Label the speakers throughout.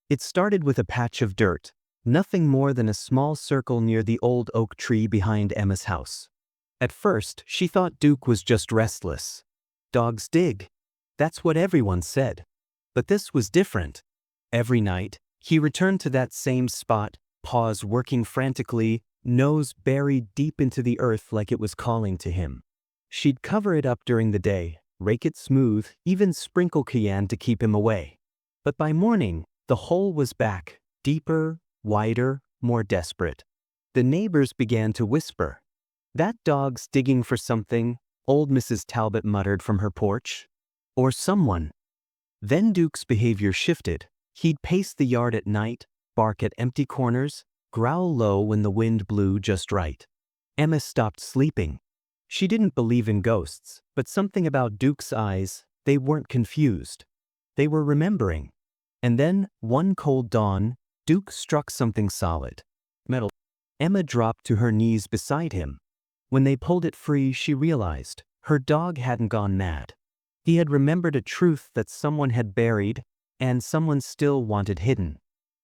Speaker 1: It started with a patch of dirt, nothing more than a small circle near the old oak tree behind Emma's house. At first, she thought Duke was just restless. Dogs dig. That's what everyone said. But this was different. Every night, he returned to that same spot, paws working frantically, nose buried deep into the earth like it was calling to him. She'd cover it up during the day, rake it smooth, even sprinkle cayenne to keep him away. But by morning, the hole was back, deeper, wider, more desperate. The neighbors began to whisper. "That dog's digging for something," old Mrs. Talbot muttered from her porch. "Or someone." Then Duke's behavior shifted. He'd pace the yard at night, bark at empty corners, growl low when the wind blew just right. Emma stopped sleeping. She didn't believe in ghosts, but something about Duke's eyes, they weren't confused. They were remembering. And then, one cold dawn, Duke struck something solid. Metal. Emma dropped to her knees beside him. When they pulled it free, she realized her dog hadn't gone mad. He had remembered a truth that someone had buried, and someone still wanted hidden.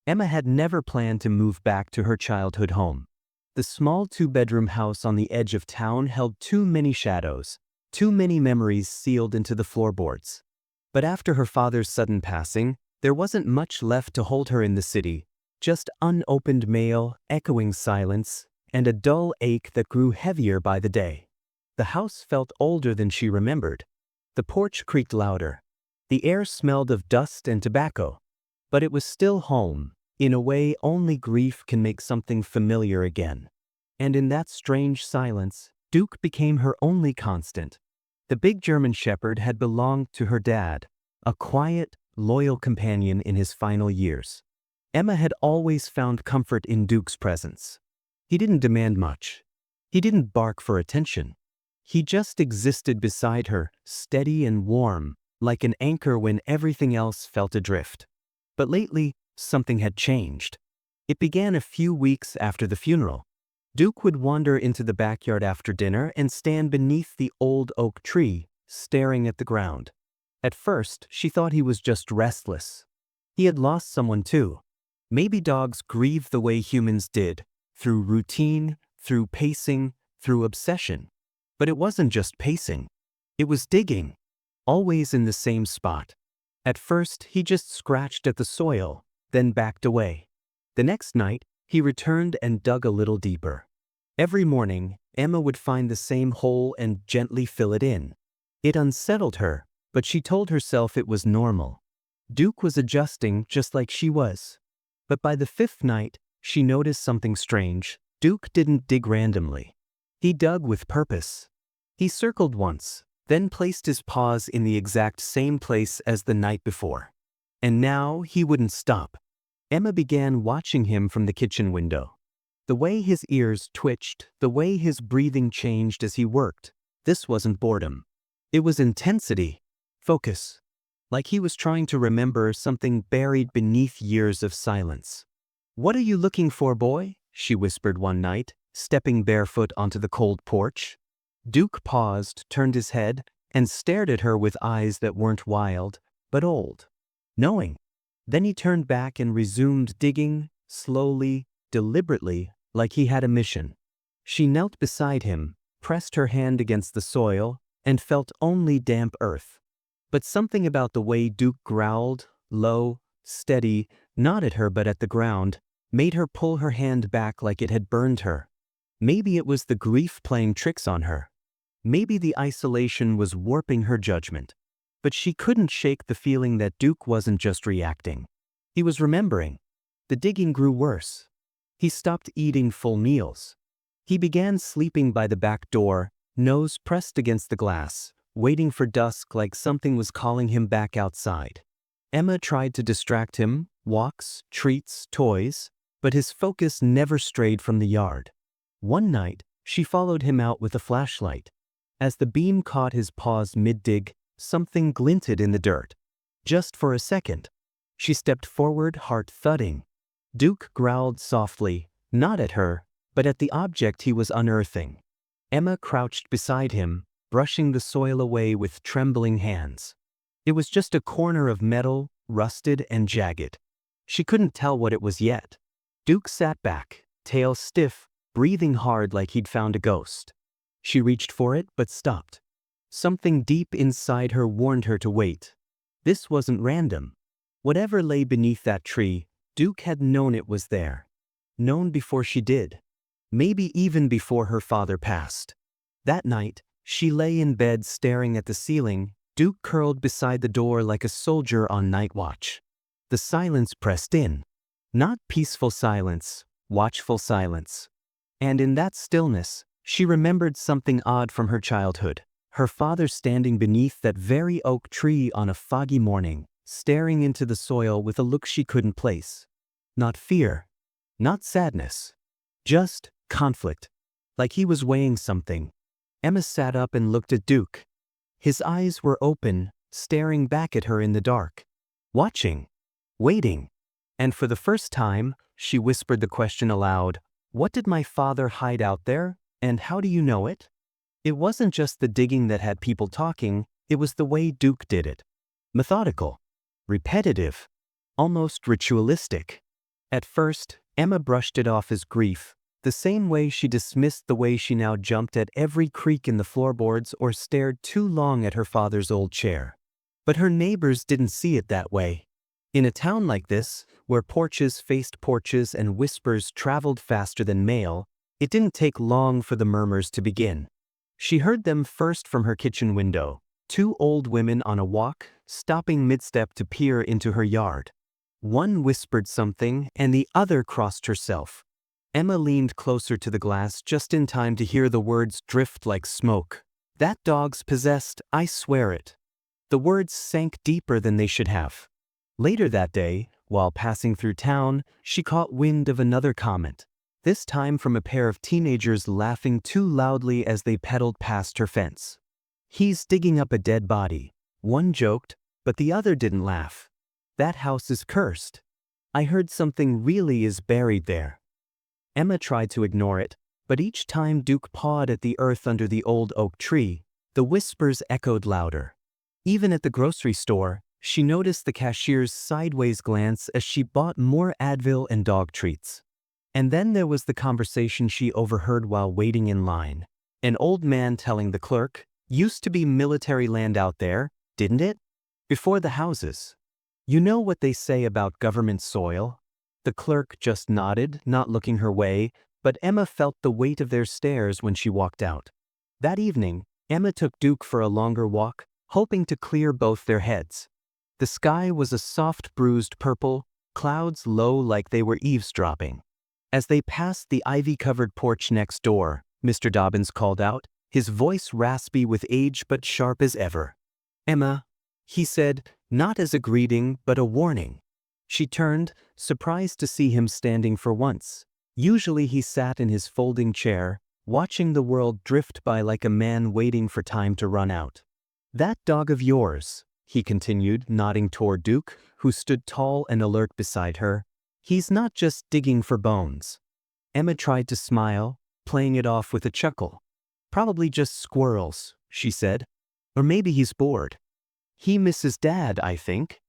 Speaker 1: Emma had never planned to move back to her childhood home. The small two-bedroom house on the edge of town held too many shadows, too many memories sealed into the floorboards. But after her father's sudden passing, there wasn't much left to hold her in the city, just unopened mail, echoing silence, and a dull ache that grew heavier by the day. The house felt older than she remembered. The porch creaked louder. The air smelled of dust and tobacco. But it was still home, in a way only grief can make something familiar again. And in that strange silence, Duke became her only constant. The big German shepherd had belonged to her dad, a quiet, loyal companion in his final years. Emma had always found comfort in Duke's presence. He didn't demand much. He didn't bark for attention. He just existed beside her, steady and warm, like an anchor when everything else felt adrift. But lately, something had changed. It began a few weeks after the funeral. Duke would wander into the backyard after dinner and stand beneath the old oak tree, staring at the ground. At first, she thought he was just restless. He had lost someone too. Maybe dogs grieve the way humans did, through routine, through pacing, through obsession. But it wasn't just pacing. It was digging, always in the same spot. At first, he just scratched at the soil, then backed away. The next night, he returned and dug a little deeper. Every morning, Emma would find the same hole and gently fill it in. It unsettled her, but she told herself it was normal. Duke was adjusting just like she was. But by the fifth night, she noticed something strange. Duke didn't dig randomly. He dug with purpose. He circled once, then placed his paws in the exact same place as the night before. And now he wouldn't stop. Emma began watching him from the kitchen window. The way his ears twitched, the way his breathing changed as he worked, this wasn't boredom. It was intensity, focus. Like he was trying to remember something buried beneath years of silence. "What are you looking for, boy?" she whispered one night, stepping barefoot onto the cold porch. Duke paused, turned his head, and stared at her with eyes that weren't wild, but old, knowing. Then he turned back and resumed digging, slowly, deliberately, like he had a mission. She knelt beside him, pressed her hand against the soil, and felt only damp earth. But something about the way Duke growled, low, steady, not at her but at the ground, made her pull her hand back like it had burned her. Maybe it was the grief playing tricks on her. Maybe the isolation was warping her judgment. But she couldn't shake the feeling that Duke wasn't just reacting. He was remembering. The digging grew worse. He stopped eating full meals. He began sleeping by the back door, nose pressed against the glass, waiting for dusk like something was calling him back outside. Emma tried to distract him, walks, treats, toys, but his focus never strayed from the yard. One night, she followed him out with a flashlight. As the beam caught his paws mid-dig, something glinted in the dirt. Just for a second. She stepped forward, heart thudding. Duke growled softly, not at her, but at the object he was unearthing. Emma crouched beside him, brushing the soil away with trembling hands. It was just a corner of metal, rusted and jagged. She couldn't tell what it was yet. Duke sat back, tail stiff, breathing hard like he'd found a ghost. She reached for it but stopped. Something deep inside her warned her to wait. This wasn't random. Whatever lay beneath that tree, Duke had known it was there. Known before she did. Maybe even before her father passed. That night, she lay in bed staring at the ceiling, Duke curled beside the door like a soldier on night watch. The silence pressed in. Not peaceful silence, watchful silence. And in that stillness, she remembered something odd from her childhood. Her father standing beneath that very oak tree on a foggy morning, staring into the soil with a look she couldn't place. Not fear. Not sadness. Just conflict. Like he was weighing something. Emma sat up and looked at Duke. His eyes were open, staring back at her in the dark. Watching. Waiting. And for the first time, she whispered the question aloud, "What did my father hide out there, and how do you know it?" It wasn't just the digging that had people talking, it was the way Duke did it. Methodical. Repetitive. Almost ritualistic. At first, Emma brushed it off as grief, the same way she dismissed the way she now jumped at every creak in the floorboards or stared too long at her father's old chair. But her neighbors didn't see it that way. In a town like this, where porches faced porches and whispers traveled faster than mail, it didn't take long for the murmurs to begin. She heard them first from her kitchen window, two old women on a walk, stopping mid-step to peer into her yard. One whispered something, and the other crossed herself. Emma leaned closer to the glass just in time to hear the words drift like smoke. "That dog's possessed, I swear it." The words sank deeper than they should have. Later that day, while passing through town, she caught wind of another comment, this time from a pair of teenagers laughing too loudly as they pedaled past her fence. "He's digging up a dead body," one joked, but the other didn't laugh. "That house is cursed. I heard something really is buried there." Emma tried to ignore it, but each time Duke pawed at the earth under the old oak tree, the whispers echoed louder. Even at the grocery store, she noticed the cashier's sideways glance as she bought more Advil and dog treats. And then there was the conversation she overheard while waiting in line. An old man telling the clerk, "Used to be military land out there, didn't it? Before the houses. You know what they say about government soil?" The clerk just nodded, not looking her way, but Emma felt the weight of their stares when she walked out. That evening, Emma took Duke for a longer walk, hoping to clear both their heads. The sky was a soft bruised purple, clouds low like they were eavesdropping. As they passed the ivy-covered porch next door, Mr. Dobbins called out, his voice raspy with age but sharp as ever. "Emma," he said, not as a greeting but a warning. She turned, surprised to see him standing for once. Usually he sat in his folding chair, watching the world drift by like a man waiting for time to run out. "That dog of yours," he continued, nodding toward Duke, who stood tall and alert beside her, "he's not just digging for bones." Emma tried to smile, playing it off with a chuckle. "Probably just squirrels," she said. "Or maybe he's bored. He misses Dad, I think."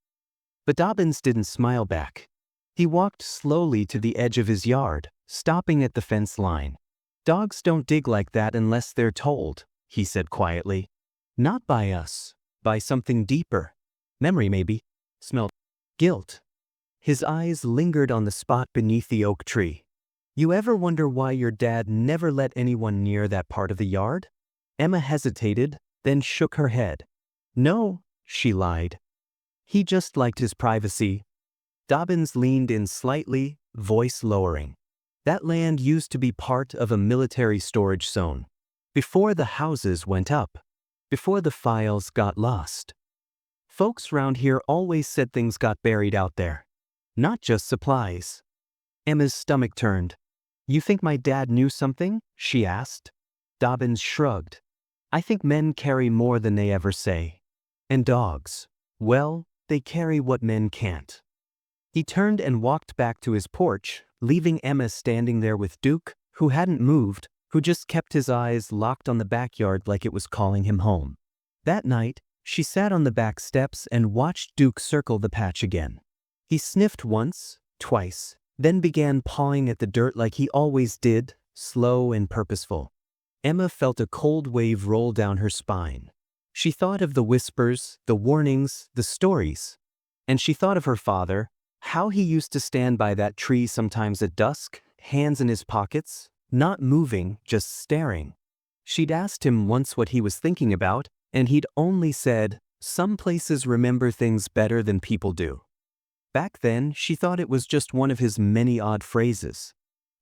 Speaker 1: But Dobbins didn't smile back. He walked slowly to the edge of his yard, stopping at the fence line. "Dogs don't dig like that unless they're told," he said quietly. "Not by us. By something deeper. Memory maybe. Smelled. Guilt." His eyes lingered on the spot beneath the oak tree. "You ever wonder why your dad never let anyone near that part of the yard?" Emma hesitated, then shook her head. "No," she lied. "He just liked his privacy." Dobbins leaned in slightly, voice lowering. "That land used to be part of a military storage zone. Before the houses went up. Before the files got lost. Folks round here always said things got buried out there. Not just supplies." Emma's stomach turned. "You think my dad knew something?" she asked. Dobbins shrugged. "I think men carry more than they ever say. And dogs, well, they carry what men can't." He turned and walked back to his porch, leaving Emma standing there with Duke, who hadn't moved, who just kept his eyes locked on the backyard like it was calling him home. That night, she sat on the back steps and watched Duke circle the patch again. He sniffed once, twice, then began pawing at the dirt like he always did, slow and purposeful. Emma felt a cold wave roll down her spine. She thought of the whispers, the warnings, the stories. And she thought of her father, how he used to stand by that tree sometimes at dusk, hands in his pockets, not moving, just staring. She'd asked him once what he was thinking about, and he'd only said, "Some places remember things better than people do." Back then, she thought it was just one of his many odd phrases.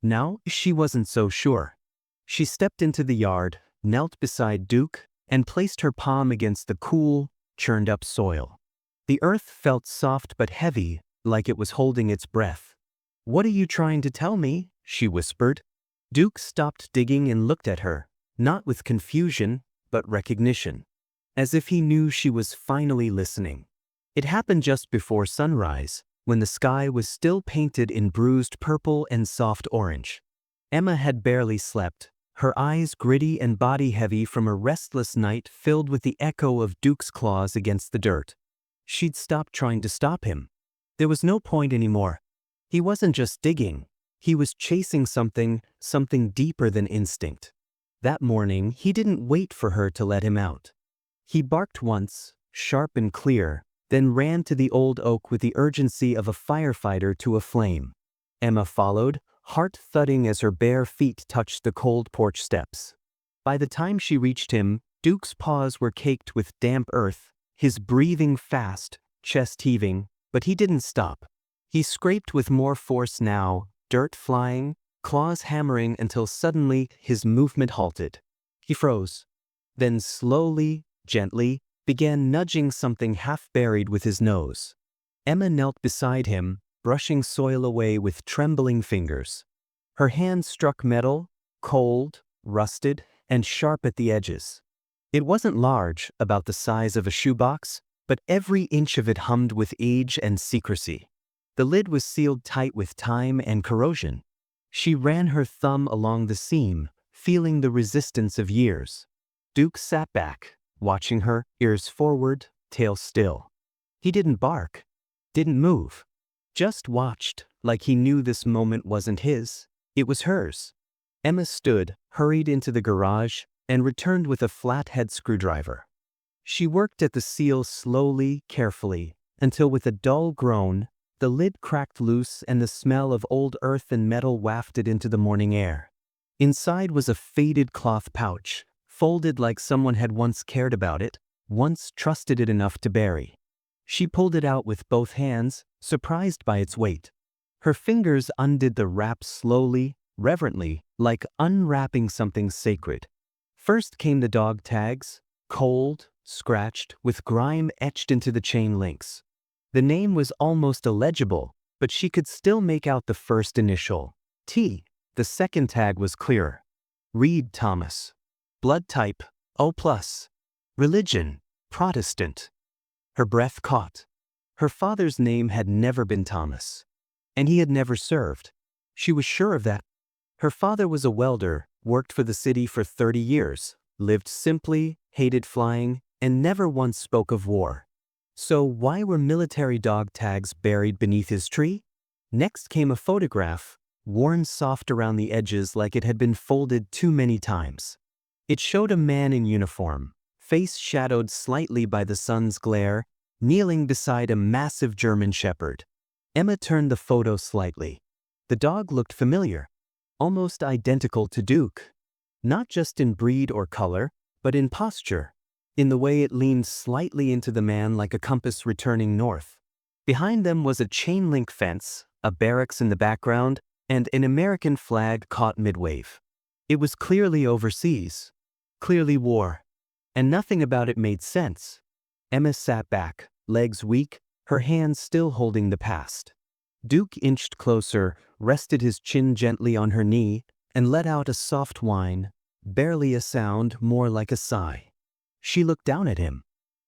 Speaker 1: Now, she wasn't so sure. She stepped into the yard, knelt beside Duke, and placed her palm against the cool, churned-up soil. The earth felt soft but heavy, like it was holding its breath. "What are you trying to tell me?" she whispered. Duke stopped digging and looked at her, not with confusion, but recognition, as if he knew she was finally listening. It happened just before sunrise, when the sky was still painted in bruised purple and soft orange. Emma had barely slept, her eyes gritty and body heavy from a restless night filled with the echo of Duke's claws against the dirt. She'd stopped trying to stop him. There was no point anymore. He wasn't just digging. He was chasing something deeper than instinct. That morning, he didn't wait for her to let him out. He barked once, sharp and clear, then ran to the old oak with the urgency of a firefighter to a flame. Emma followed, heart thudding as her bare feet touched the cold porch steps. By the time she reached him, Duke's paws were caked with damp earth, his breathing fast, chest heaving, but he didn't stop. He scraped with more force now, dirt flying, claws hammering until suddenly his movement halted. He froze. Then slowly, gently, began nudging something half-buried with his nose. Emma knelt beside him, brushing soil away with trembling fingers. Her hand struck metal, cold, rusted, and sharp at the edges. It wasn't large, about the size of a shoebox, but every inch of it hummed with age and secrecy. The lid was sealed tight with time and corrosion. She ran her thumb along the seam, feeling the resistance of years. Duke sat back, watching her, ears forward, tail still. He didn't bark, didn't move. Just watched, like he knew this moment wasn't his, it was hers. Emma stood, hurried into the garage, and returned with a flathead screwdriver. She worked at the seal slowly, carefully, until with a dull groan, the lid cracked loose and the smell of old earth and metal wafted into the morning air. Inside was a faded cloth pouch, folded like someone had once cared about it, once trusted it enough to bury. She pulled it out with both hands, surprised by its weight. Her fingers undid the wrap slowly, reverently, like unwrapping something sacred. First came the dog tags, cold, scratched, with grime etched into the chain links. The name was almost illegible, but she could still make out the first initial, T. The second tag was clearer. Reed Thomas. Blood type, O+. Religion, Protestant. Her breath caught. Her father's name had never been Thomas. And he had never served. She was sure of that. Her father was a welder, worked for the city for 30 years, lived simply, hated flying, and never once spoke of war. So why were military dog tags buried beneath his tree? Next came a photograph, worn soft around the edges like it had been folded too many times. It showed a man in uniform, face shadowed slightly by the sun's glare, kneeling beside a massive German shepherd. Emma turned the photo slightly. The dog looked familiar, almost identical to Duke. Not just in breed or color, but in posture, in the way it leaned slightly into the man like a compass returning north. Behind them was a chain-link fence, a barracks in the background, and an American flag caught mid-wave. It was clearly overseas, clearly war, and nothing about it made sense. Emma sat back, legs weak, her hands still holding the past. Duke inched closer, rested his chin gently on her knee, and let out a soft whine, barely a sound, more like a sigh. She looked down at him.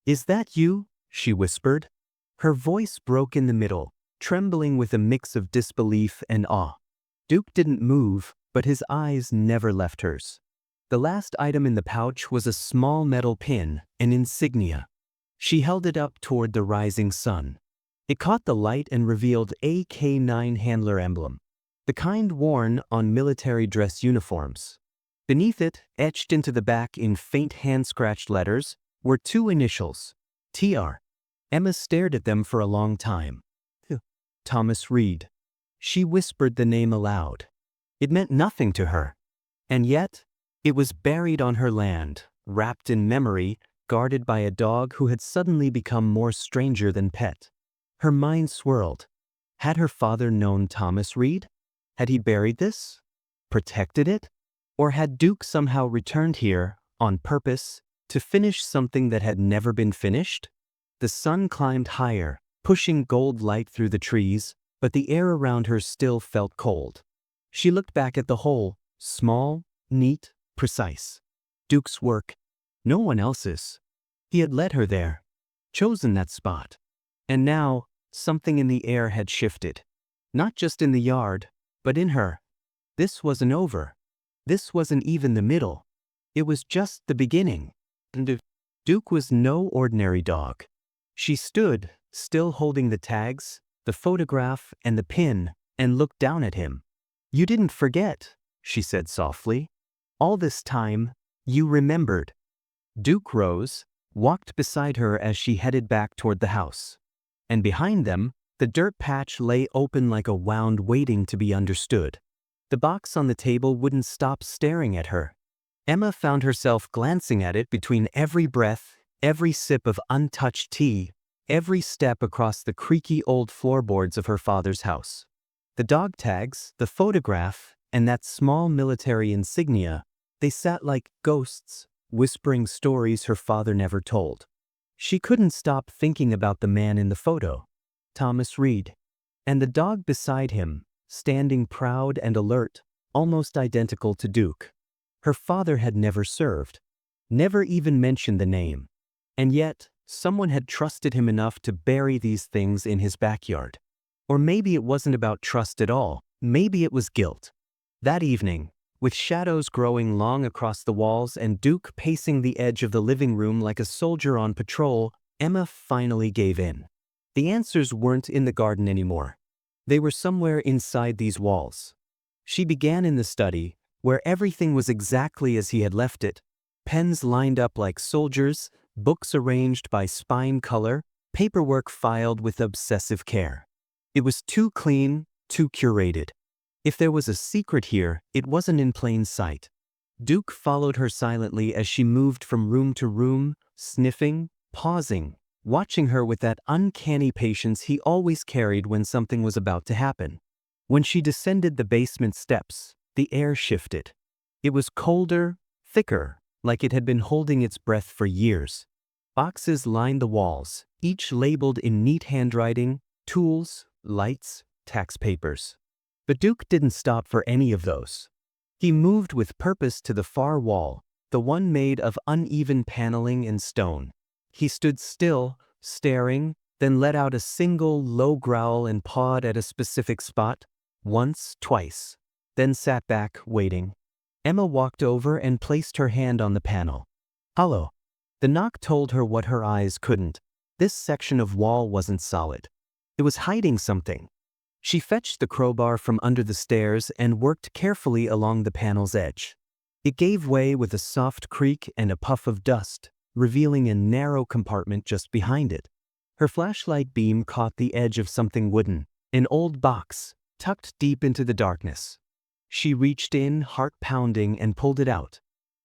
Speaker 1: "Is that you?" she whispered. Her voice broke in the middle, trembling with a mix of disbelief and awe. Duke didn't move, but his eyes never left hers. The last item in the pouch was a small metal pin, an insignia. She held it up toward the rising sun. It caught the light and revealed a K9 handler emblem, the kind worn on military dress uniforms. Beneath it, etched into the back in faint hand-scratched letters, were two initials, TR. Emma stared at them for a long time. Thomas Reed. She whispered the name aloud. It meant nothing to her. And yet, it was buried on her land, wrapped in memory, guarded by a dog who had suddenly become more stranger than pet. Her mind swirled. Had her father known Thomas Reed? Had he buried this? Protected it? Or had Duke somehow returned here, on purpose, to finish something that had never been finished? The sun climbed higher, pushing gold light through the trees, but the air around her still felt cold. She looked back at the hole, small, neat, precise. Duke's work. No one else's. He had led her there, chosen that spot. And now, something in the air had shifted. Not just in the yard, but in her. This wasn't over. This wasn't even the middle. It was just the beginning. And Duke was no ordinary dog. She stood, still holding the tags, the photograph, and the pin, and looked down at him. "You didn't forget," she said softly. "All this time, you remembered." Duke rose, walked beside her as she headed back toward the house. And behind them, the dirt patch lay open like a wound waiting to be understood. The box on the table wouldn't stop staring at her. Emma found herself glancing at it between every breath, every sip of untouched tea, every step across the creaky old floorboards of her father's house. The dog tags, the photograph, and that small military insignia, they sat like ghosts, whispering stories her father never told. She couldn't stop thinking about the man in the photo, Thomas Reed, and the dog beside him, standing proud and alert, almost identical to Duke. Her father had never served, never even mentioned the name, and yet someone had trusted him enough to bury these things in his backyard. Or maybe it wasn't about trust at all, maybe it was guilt. That evening, with shadows growing long across the walls and Duke pacing the edge of the living room like a soldier on patrol, Emma finally gave in. The answers weren't in the garden anymore. They were somewhere inside these walls. She began in the study, where everything was exactly as he had left it. Pens lined up like soldiers, books arranged by spine color, paperwork filed with obsessive care. It was too clean, too curated. If there was a secret here, it wasn't in plain sight. Duke followed her silently as she moved from room to room, sniffing, pausing, watching her with that uncanny patience he always carried when something was about to happen. When she descended the basement steps, the air shifted. It was colder, thicker, like it had been holding its breath for years. Boxes lined the walls, each labeled in neat handwriting, tools, lights, tax papers. But Duke didn't stop for any of those. He moved with purpose to the far wall, the one made of uneven paneling and stone. He stood still, staring, then let out a single low growl and pawed at a specific spot, once, twice, then sat back, waiting. Emma walked over and placed her hand on the panel. Hollow. The knock told her what her eyes couldn't. This section of wall wasn't solid. It was hiding something. She fetched the crowbar from under the stairs and worked carefully along the panel's edge. It gave way with a soft creak and a puff of dust, revealing a narrow compartment just behind it. Her flashlight beam caught the edge of something wooden, an old box, tucked deep into the darkness. She reached in, heart pounding, and pulled it out.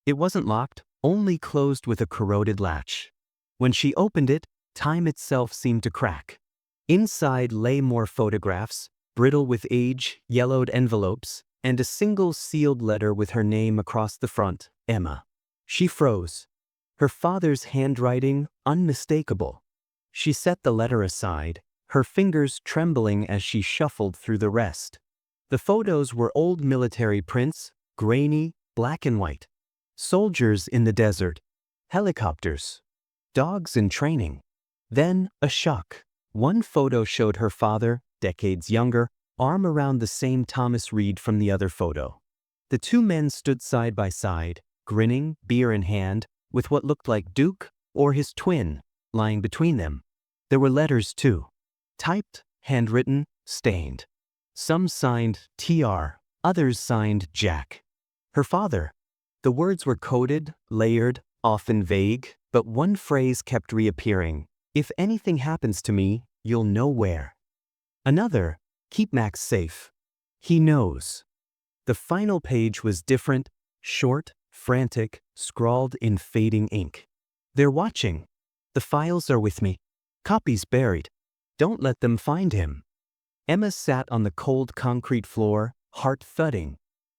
Speaker 1: It wasn't locked, only closed with a corroded latch. When she opened it, time itself seemed to crack. Inside lay more photographs, brittle with age, yellowed envelopes, and a single sealed letter with her name across the front, Emma. She froze. Her father's handwriting, unmistakable. She set the letter aside, her fingers trembling as she shuffled through the rest. The photos were old military prints, grainy, black and white. Soldiers in the desert. Helicopters. Dogs in training. Then, a shock. One photo showed her father, decades younger, arm around the same Thomas Reed from the other photo. The two men stood side by side, grinning, beer in hand, with what looked like Duke or his twin lying between them. There were letters too. Typed, handwritten, stained. Some signed TR, others signed Jack. Her father. The words were coded, layered, often vague, but one phrase kept reappearing. If anything happens to me, you'll know where. Another, keep Max safe. He knows. The final page was different, short, frantic, scrawled in fading ink. They're watching. The files are with me. Copies buried. Don't let them find him. Emma sat on the cold concrete floor, heart thudding.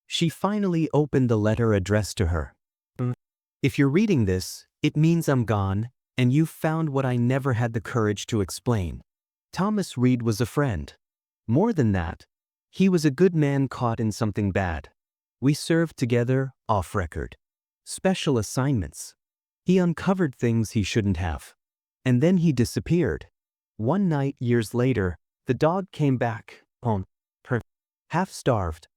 Speaker 1: She finally opened the letter addressed to her. If you're reading this, it means I'm gone, and you've found what I never had the courage to explain. Thomas Reed was a friend. More than that, he was a good man caught in something bad. We served together, off record. Special assignments. He uncovered things he shouldn't have. And then he disappeared. One night, years later, the dog came back, half-starved.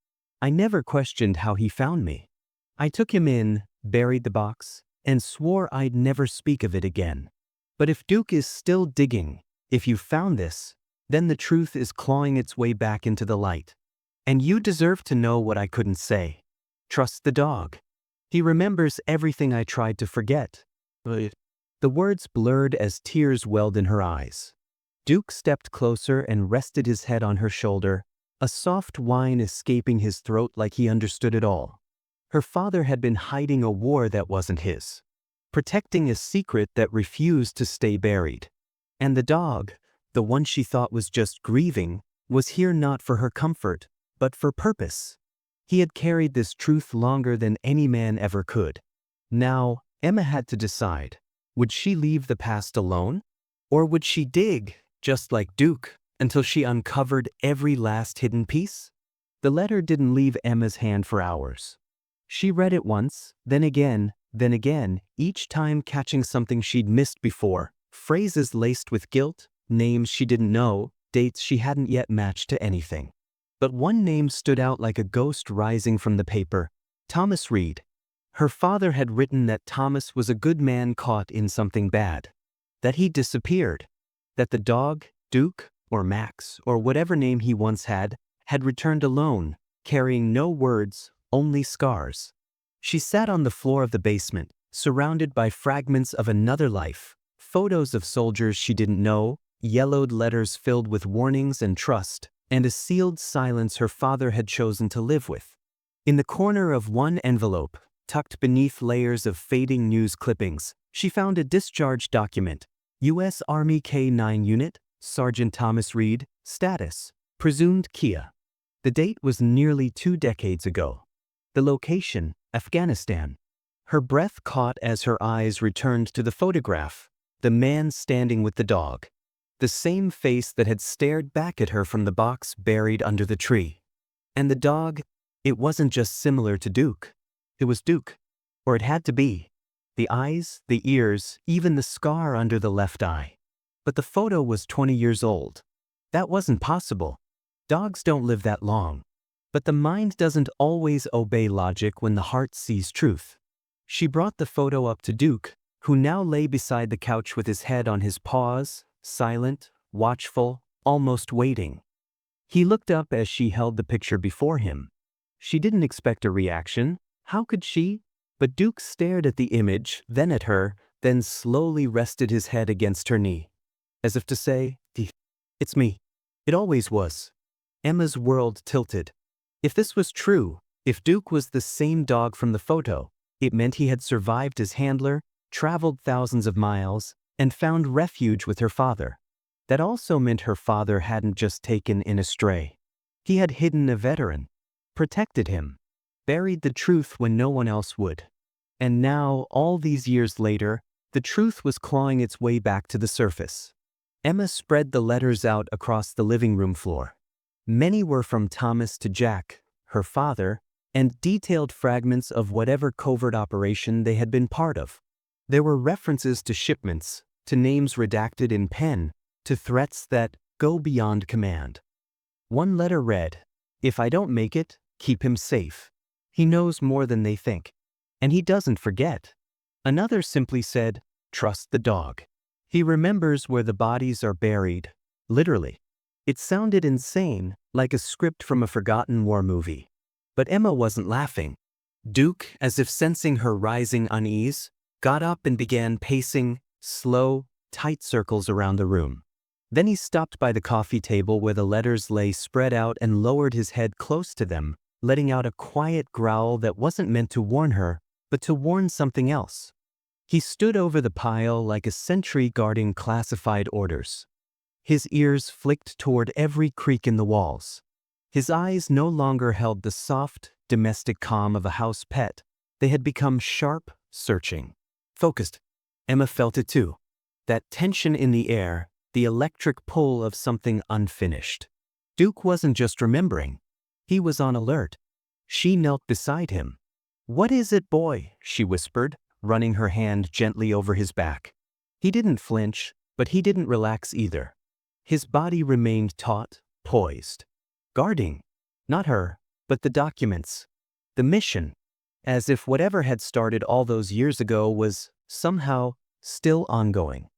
Speaker 1: I never questioned how he found me. I took him in, buried the box, and swore I'd never speak of it again. But if Duke is still digging, if you found this, then the truth is clawing its way back into the light. And you deserve to know what I couldn't say. Trust the dog. He remembers everything I tried to forget. The words blurred as tears welled in her eyes. Duke stepped closer and rested his head on her shoulder, a soft whine escaping his throat like he understood it all. Her father had been hiding a war that wasn't his, protecting a secret that refused to stay buried. And the dog, the one she thought was just grieving, was here not for her comfort, but for purpose. He had carried this truth longer than any man ever could. Now, Emma had to decide. Would she leave the past alone? Or would she dig, just like Duke, until she uncovered every last hidden piece? The letter didn't leave Emma's hand for hours. She read it once, then again, each time catching something she'd missed before, phrases laced with guilt, names she didn't know, dates she hadn't yet matched to anything. But one name stood out like a ghost rising from the paper: Thomas Reed. Her father had written that Thomas was a good man caught in something bad. That he disappeared. That the dog, Duke, or Max, or whatever name he once had returned alone, carrying no words, only scars. She sat on the floor of the basement, surrounded by fragments of another life, photos of soldiers she didn't know, yellowed letters filled with warnings and trust, and a sealed silence her father had chosen to live with. In the corner of one envelope, tucked beneath layers of fading news clippings, she found a discharge document. U.S. Army K-9 Unit, Sergeant Thomas Reed, status, presumed Kia. The date was nearly 2 decades ago. The location, Afghanistan. Her breath caught as her eyes returned to the photograph, the man standing with the dog. The same face that had stared back at her from the box buried under the tree. And the dog, it wasn't just similar to Duke. It was Duke. Or it had to be. The eyes, the ears, even the scar under the left eye. But the photo was 20 years old. That wasn't possible. Dogs don't live that long. But the mind doesn't always obey logic when the heart sees truth. She brought the photo up to Duke, who now lay beside the couch with his head on his paws, silent, watchful, almost waiting. He looked up as she held the picture before him. She didn't expect a reaction. How could she? But Duke stared at the image, then at her, then slowly rested his head against her knee. As if to say, "It's me. It always was." Emma's world tilted. If this was true, if Duke was the same dog from the photo, it meant he had survived his handler, traveled thousands of miles, and found refuge with her father. That also meant her father hadn't just taken in a stray. He had hidden a veteran, protected him, buried the truth when no one else would. And now, all these years later, the truth was clawing its way back to the surface. Emma spread the letters out across the living room floor. Many were from Thomas to Jack, her father, and detailed fragments of whatever covert operation they had been part of. There were references to shipments, to names redacted in pen, to threats that go beyond command. One letter read, "If I don't make it, keep him safe. He knows more than they think. And he doesn't forget." Another simply said, "Trust the dog. He remembers where the bodies are buried, Literally. It sounded insane, like a script from a forgotten war movie. But Emma wasn't laughing. Duke, as if sensing her rising unease, got up and began pacing slow, tight circles around the room. Then he stopped by the coffee table where the letters lay spread out and lowered his head close to them, letting out a quiet growl that wasn't meant to warn her, but to warn something else. He stood over the pile like a sentry guarding classified orders. His ears flicked toward every creak in the walls. His eyes no longer held the soft, domestic calm of a house pet. They had become sharp, searching, focused. Emma felt it too. That tension in the air, the electric pull of something unfinished. Duke wasn't just remembering. He was on alert. She knelt beside him. "What is it, boy?" she whispered, running her hand gently over his back. He didn't flinch, but he didn't relax either. His body remained taut, poised. Guarding. Not her, but the documents. The mission. As if whatever had started all those years ago was, somehow, still ongoing.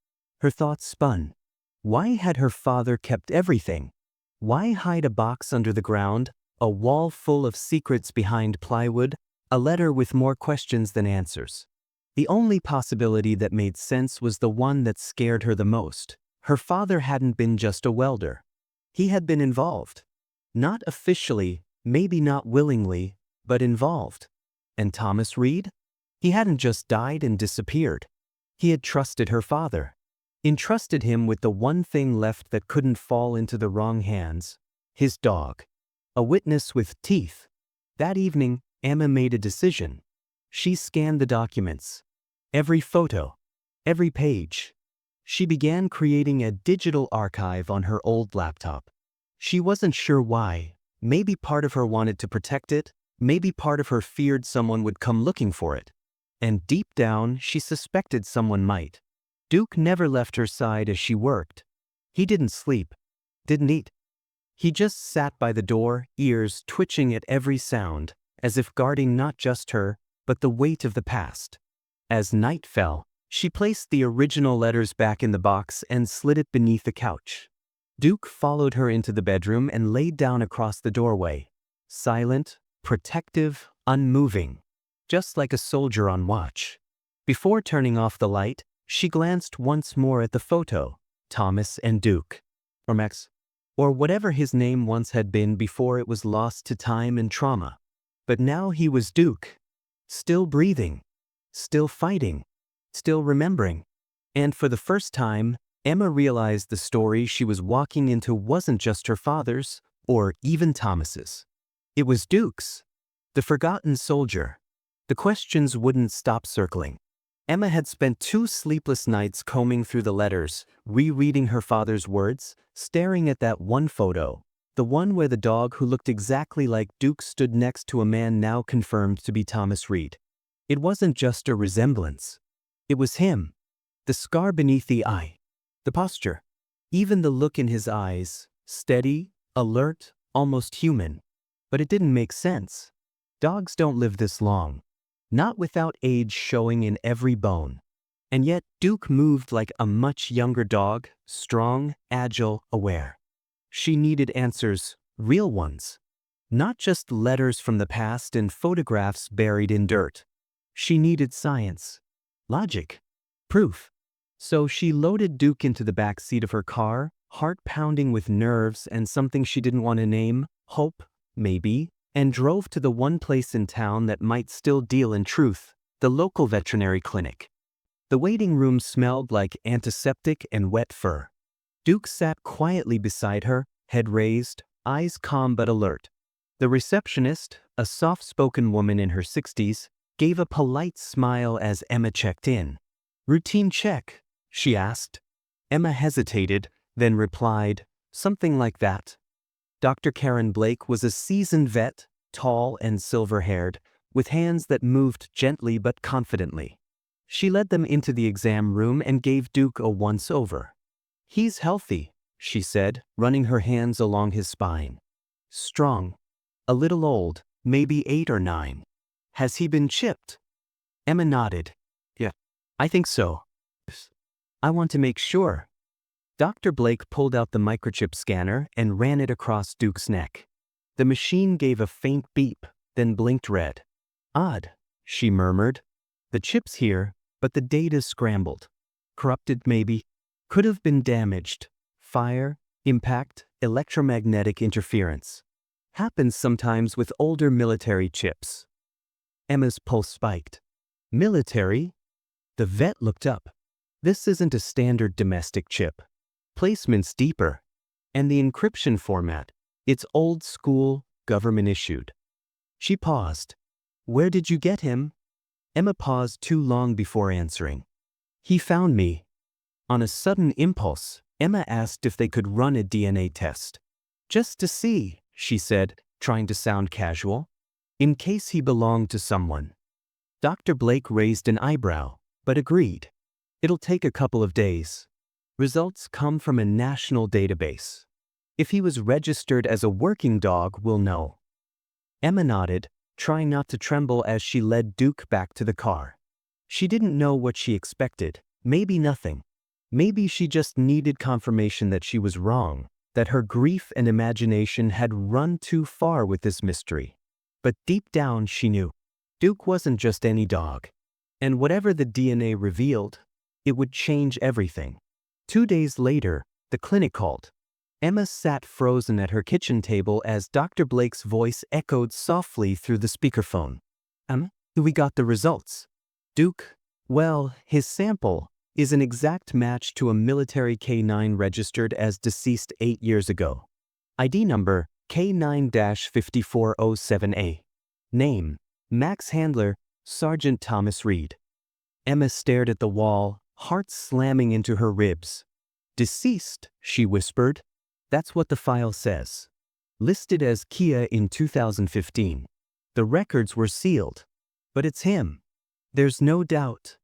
Speaker 1: Her thoughts spun. Why had her father kept everything? Why hide a box under the ground, a wall full of secrets behind plywood, a letter with more questions than answers? The only possibility that made sense was the one that scared her the most. Her father hadn't been just a welder. He had been involved. Not officially, maybe not willingly, but involved. And Thomas Reed? He hadn't just died and disappeared. He had trusted her father. Entrusted him with the one thing left that couldn't fall into the wrong hands: his dog. A witness with teeth. That evening, Emma made a decision. She scanned the documents. Every photo. Every page. She began creating a digital archive on her old laptop. She wasn't sure why. Maybe part of her wanted to protect it, maybe part of her feared someone would come looking for it. And deep down, she suspected someone might. Duke never left her side as she worked. He didn't sleep, didn't eat. He just sat by the door, ears twitching at every sound, as if guarding not just her, but the weight of the past. As night fell, she placed the original letters back in the box and slid it beneath the couch. Duke followed her into the bedroom and laid down across the doorway. Silent, protective, unmoving. Just like a soldier on watch. Before turning off the light, she glanced once more at the photo. Thomas and Duke. Or Max. Or whatever his name once had been before it was lost to time and trauma. But now he was Duke. Still breathing. Still fighting. Still remembering. And for the first time, Emma realized the story she was walking into wasn't just her father's, or even Thomas's. It was Duke's. The forgotten soldier. The questions wouldn't stop circling. Emma had spent 2 sleepless nights combing through the letters, rereading her father's words, staring at that one photo, the one where the dog who looked exactly like Duke stood next to a man now confirmed to be Thomas Reed. It wasn't just a resemblance. It was him. The scar beneath the eye. The posture. Even the look in his eyes, steady, alert, almost human. But it didn't make sense. Dogs don't live this long. Not without age showing in every bone. And yet Duke moved like a much younger dog, strong, agile, aware. She needed answers, real ones. Not just letters from the past and photographs buried in dirt. She needed science. Logic. Proof. So she loaded Duke into the back seat of her car, heart pounding with nerves and something she didn't want to name, hope, maybe, and drove to the one place in town that might still deal in truth, the local veterinary clinic. The waiting room smelled like antiseptic and wet fur. Duke sat quietly beside her, head raised, eyes calm but alert. The receptionist, a soft-spoken woman in her 60s, gave a polite smile as Emma checked in. "Routine check?" she asked. Emma hesitated, then replied, "Something like that." Dr. Karen Blake was a seasoned vet, tall and silver-haired, with hands that moved gently but confidently. She led them into the exam room and gave Duke a once-over. "He's healthy," she said, running her hands along his spine. "Strong. A little old, maybe 8 or 9. Has he been chipped?" Emma nodded. "Yeah, I think so. I want to make sure." Dr. Blake pulled out the microchip scanner and ran it across Duke's neck. The machine gave a faint beep, then blinked red. Odd, she murmured. The chip's here, but the data's scrambled. Corrupted maybe. Could have been damaged. Fire, impact, electromagnetic interference. Happens sometimes with older military chips. Emma's pulse spiked. Military? The vet looked up. This isn't a standard domestic chip. Placement's deeper. And the encryption format, it's old school, government issued. She paused. Where did you get him? Emma paused too long before answering. He found me. On a sudden impulse, Emma asked if they could run a DNA test. Just to see, she said, trying to sound casual. In case he belonged to someone. Dr. Blake raised an eyebrow, but agreed. It'll take a couple of days. Results come from a national database. If he was registered as a working dog, we'll know. Emma nodded, trying not to tremble as she led Duke back to the car. She didn't know what she expected, maybe nothing. Maybe she just needed confirmation that she was wrong, that her grief and imagination had run too far with this mystery. But deep down she knew. Duke wasn't just any dog. And whatever the DNA revealed, it would change everything. 2 days later, the clinic called. Emma sat frozen at her kitchen table as Dr. Blake's voice echoed softly through the speakerphone. We got the results. Duke, well, his sample is an exact match to a military K9 registered as deceased 8 years ago. ID number K9-5407A. Name, Max Handler, Sergeant Thomas Reed. Emma stared at the wall, heart slamming into her ribs. Deceased, she whispered. That's what the file says. Listed as Kia in 2015. The records were sealed. But it's him. There's no doubt.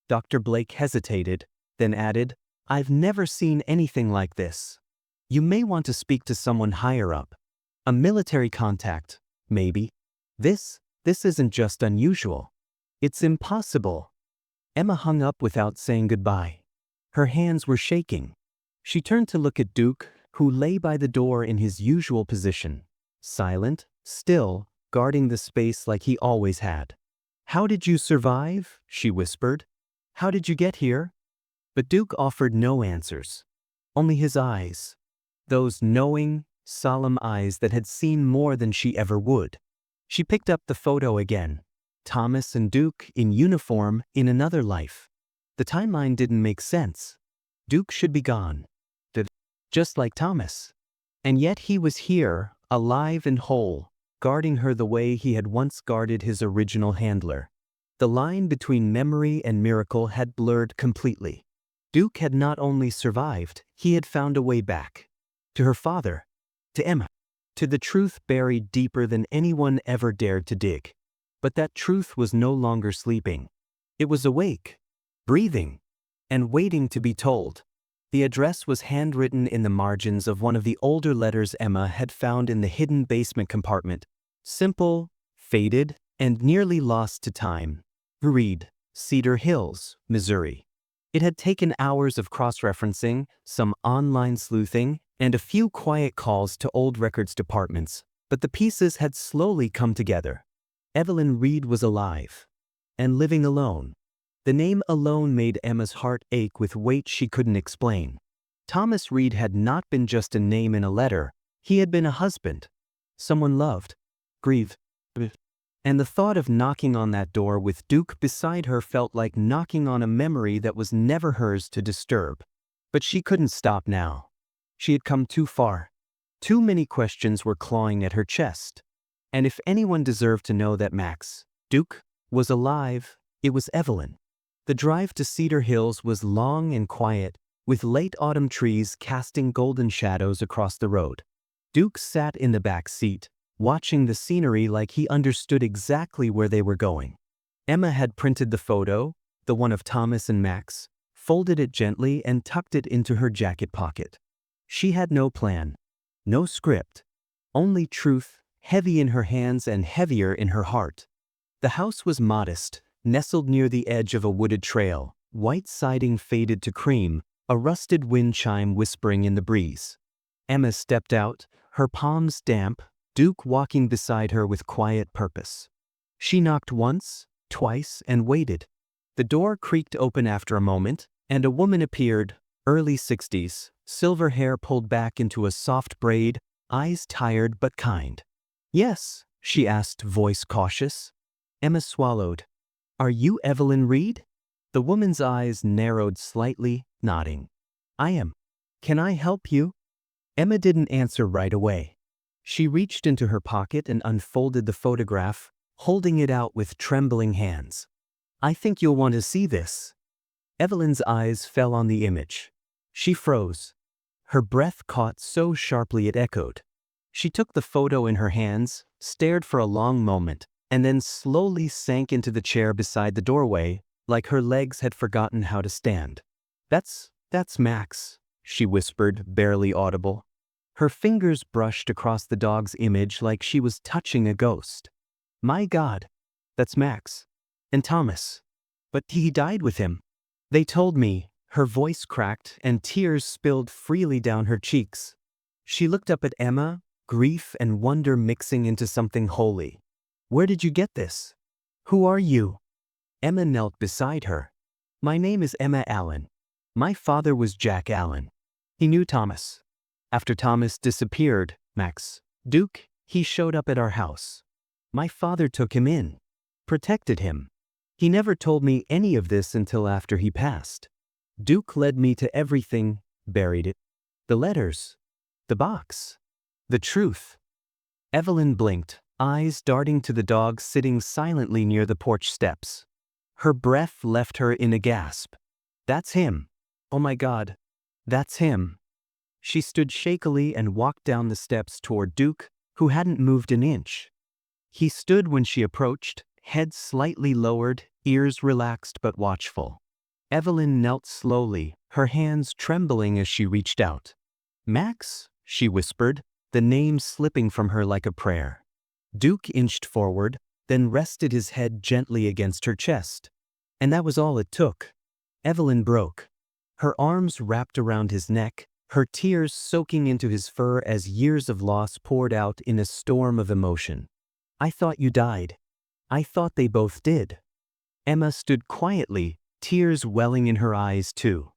Speaker 1: Dr. Blake hesitated, then added, I've never seen anything like this. You may want to speak to someone higher up. A military contact, maybe. This isn't just unusual. It's impossible. Emma hung up without saying goodbye. Her hands were shaking. She turned to look at Duke, who lay by the door in his usual position. Silent, still, guarding the space like he always had. How did you survive? She whispered. How did you get here? But Duke offered no answers. Only his eyes. Those knowing, solemn eyes that had seen more than she ever would. She picked up the photo again. Thomas and Duke in uniform in another life. The timeline didn't make sense. Duke should be gone. Just like Thomas. And yet he was here, alive and whole, guarding her the way he had once guarded his original handler. The line between memory and miracle had blurred completely. Duke had not only survived, he had found a way back. To her father. To Emma. To the truth buried deeper than anyone ever dared to dig. But that truth was no longer sleeping. It was awake, breathing, and waiting to be told. The address was handwritten in the margins of one of the older letters Emma had found in the hidden basement compartment. Simple, faded, and nearly lost to time. Reed, Cedar Hills, Missouri. It had taken hours of cross-referencing, some online sleuthing, and a few quiet calls to old records departments, but the pieces had slowly come together. Evelyn Reed was alive. And living alone. The name alone made Emma's heart ache with weight she couldn't explain. Thomas Reed had not been just a name in a letter, he had been a husband. Someone loved. Grieved. And the thought of knocking on that door with Duke beside her felt like knocking on a memory that was never hers to disturb. But she couldn't stop now. She had come too far. Too many questions were clawing at her chest. And if anyone deserved to know that Max, Duke, was alive, it was Evelyn. The drive to Cedar Hills was long and quiet, with late autumn trees casting golden shadows across the road. Duke sat in the back seat, watching the scenery like he understood exactly where they were going. Emma had printed the photo, the one of Thomas and Max, folded it gently and tucked it into her jacket pocket. She had no plan, no script, only truth, heavy in her hands and heavier in her heart. The house was modest, nestled near the edge of a wooded trail, white siding faded to cream, a rusted wind chime whispering in the breeze. Emma stepped out, her palms damp, Duke walking beside her with quiet purpose. She knocked once, twice, and waited. The door creaked open after a moment, and a woman appeared, early 60s, silver hair pulled back into a soft braid, eyes tired but kind. "Yes?" she asked, voice cautious. Emma swallowed. "Are you Evelyn Reed?" The woman's eyes narrowed slightly, nodding. "I am. Can I help you?" Emma didn't answer right away. She reached into her pocket and unfolded the photograph, holding it out with trembling hands. "I think you'll want to see this." Evelyn's eyes fell on the image. She froze. Her breath caught so sharply it echoed. She took the photo in her hands, stared for a long moment, and then slowly sank into the chair beside the doorway, like her legs had forgotten how to stand. That's Max," she whispered, barely audible. Her fingers brushed across the dog's image like she was touching a ghost. "My God, that's Max. And Thomas. But he died with him. They told me." Her voice cracked and tears spilled freely down her cheeks. She looked up at Emma, grief and wonder mixing into something holy. "Where did you get this? Who are you?" Emma knelt beside her. "My name is Emma Allen. My father was Jack Allen. He knew Thomas. After Thomas disappeared, Duke, he showed up at our house. My father took him in, protected him. He never told me any of this until after he passed. Duke led me to everything, buried it. The letters, the box, the truth." Evelyn blinked, eyes darting to the dog sitting silently near the porch steps. Her breath left her in a gasp. "That's him. Oh my God, that's him." She stood shakily and walked down the steps toward Duke, who hadn't moved an inch. He stood when she approached, head slightly lowered, ears relaxed but watchful. Evelyn knelt slowly, her hands trembling as she reached out. "Max?" she whispered, the name slipping from her like a prayer. Duke inched forward, then rested his head gently against her chest. And that was all it took. Evelyn broke. Her arms wrapped around his neck, her tears soaking into his fur as years of loss poured out in a storm of emotion. "I thought you died. I thought they both did." Emma stood quietly, tears welling in her eyes too.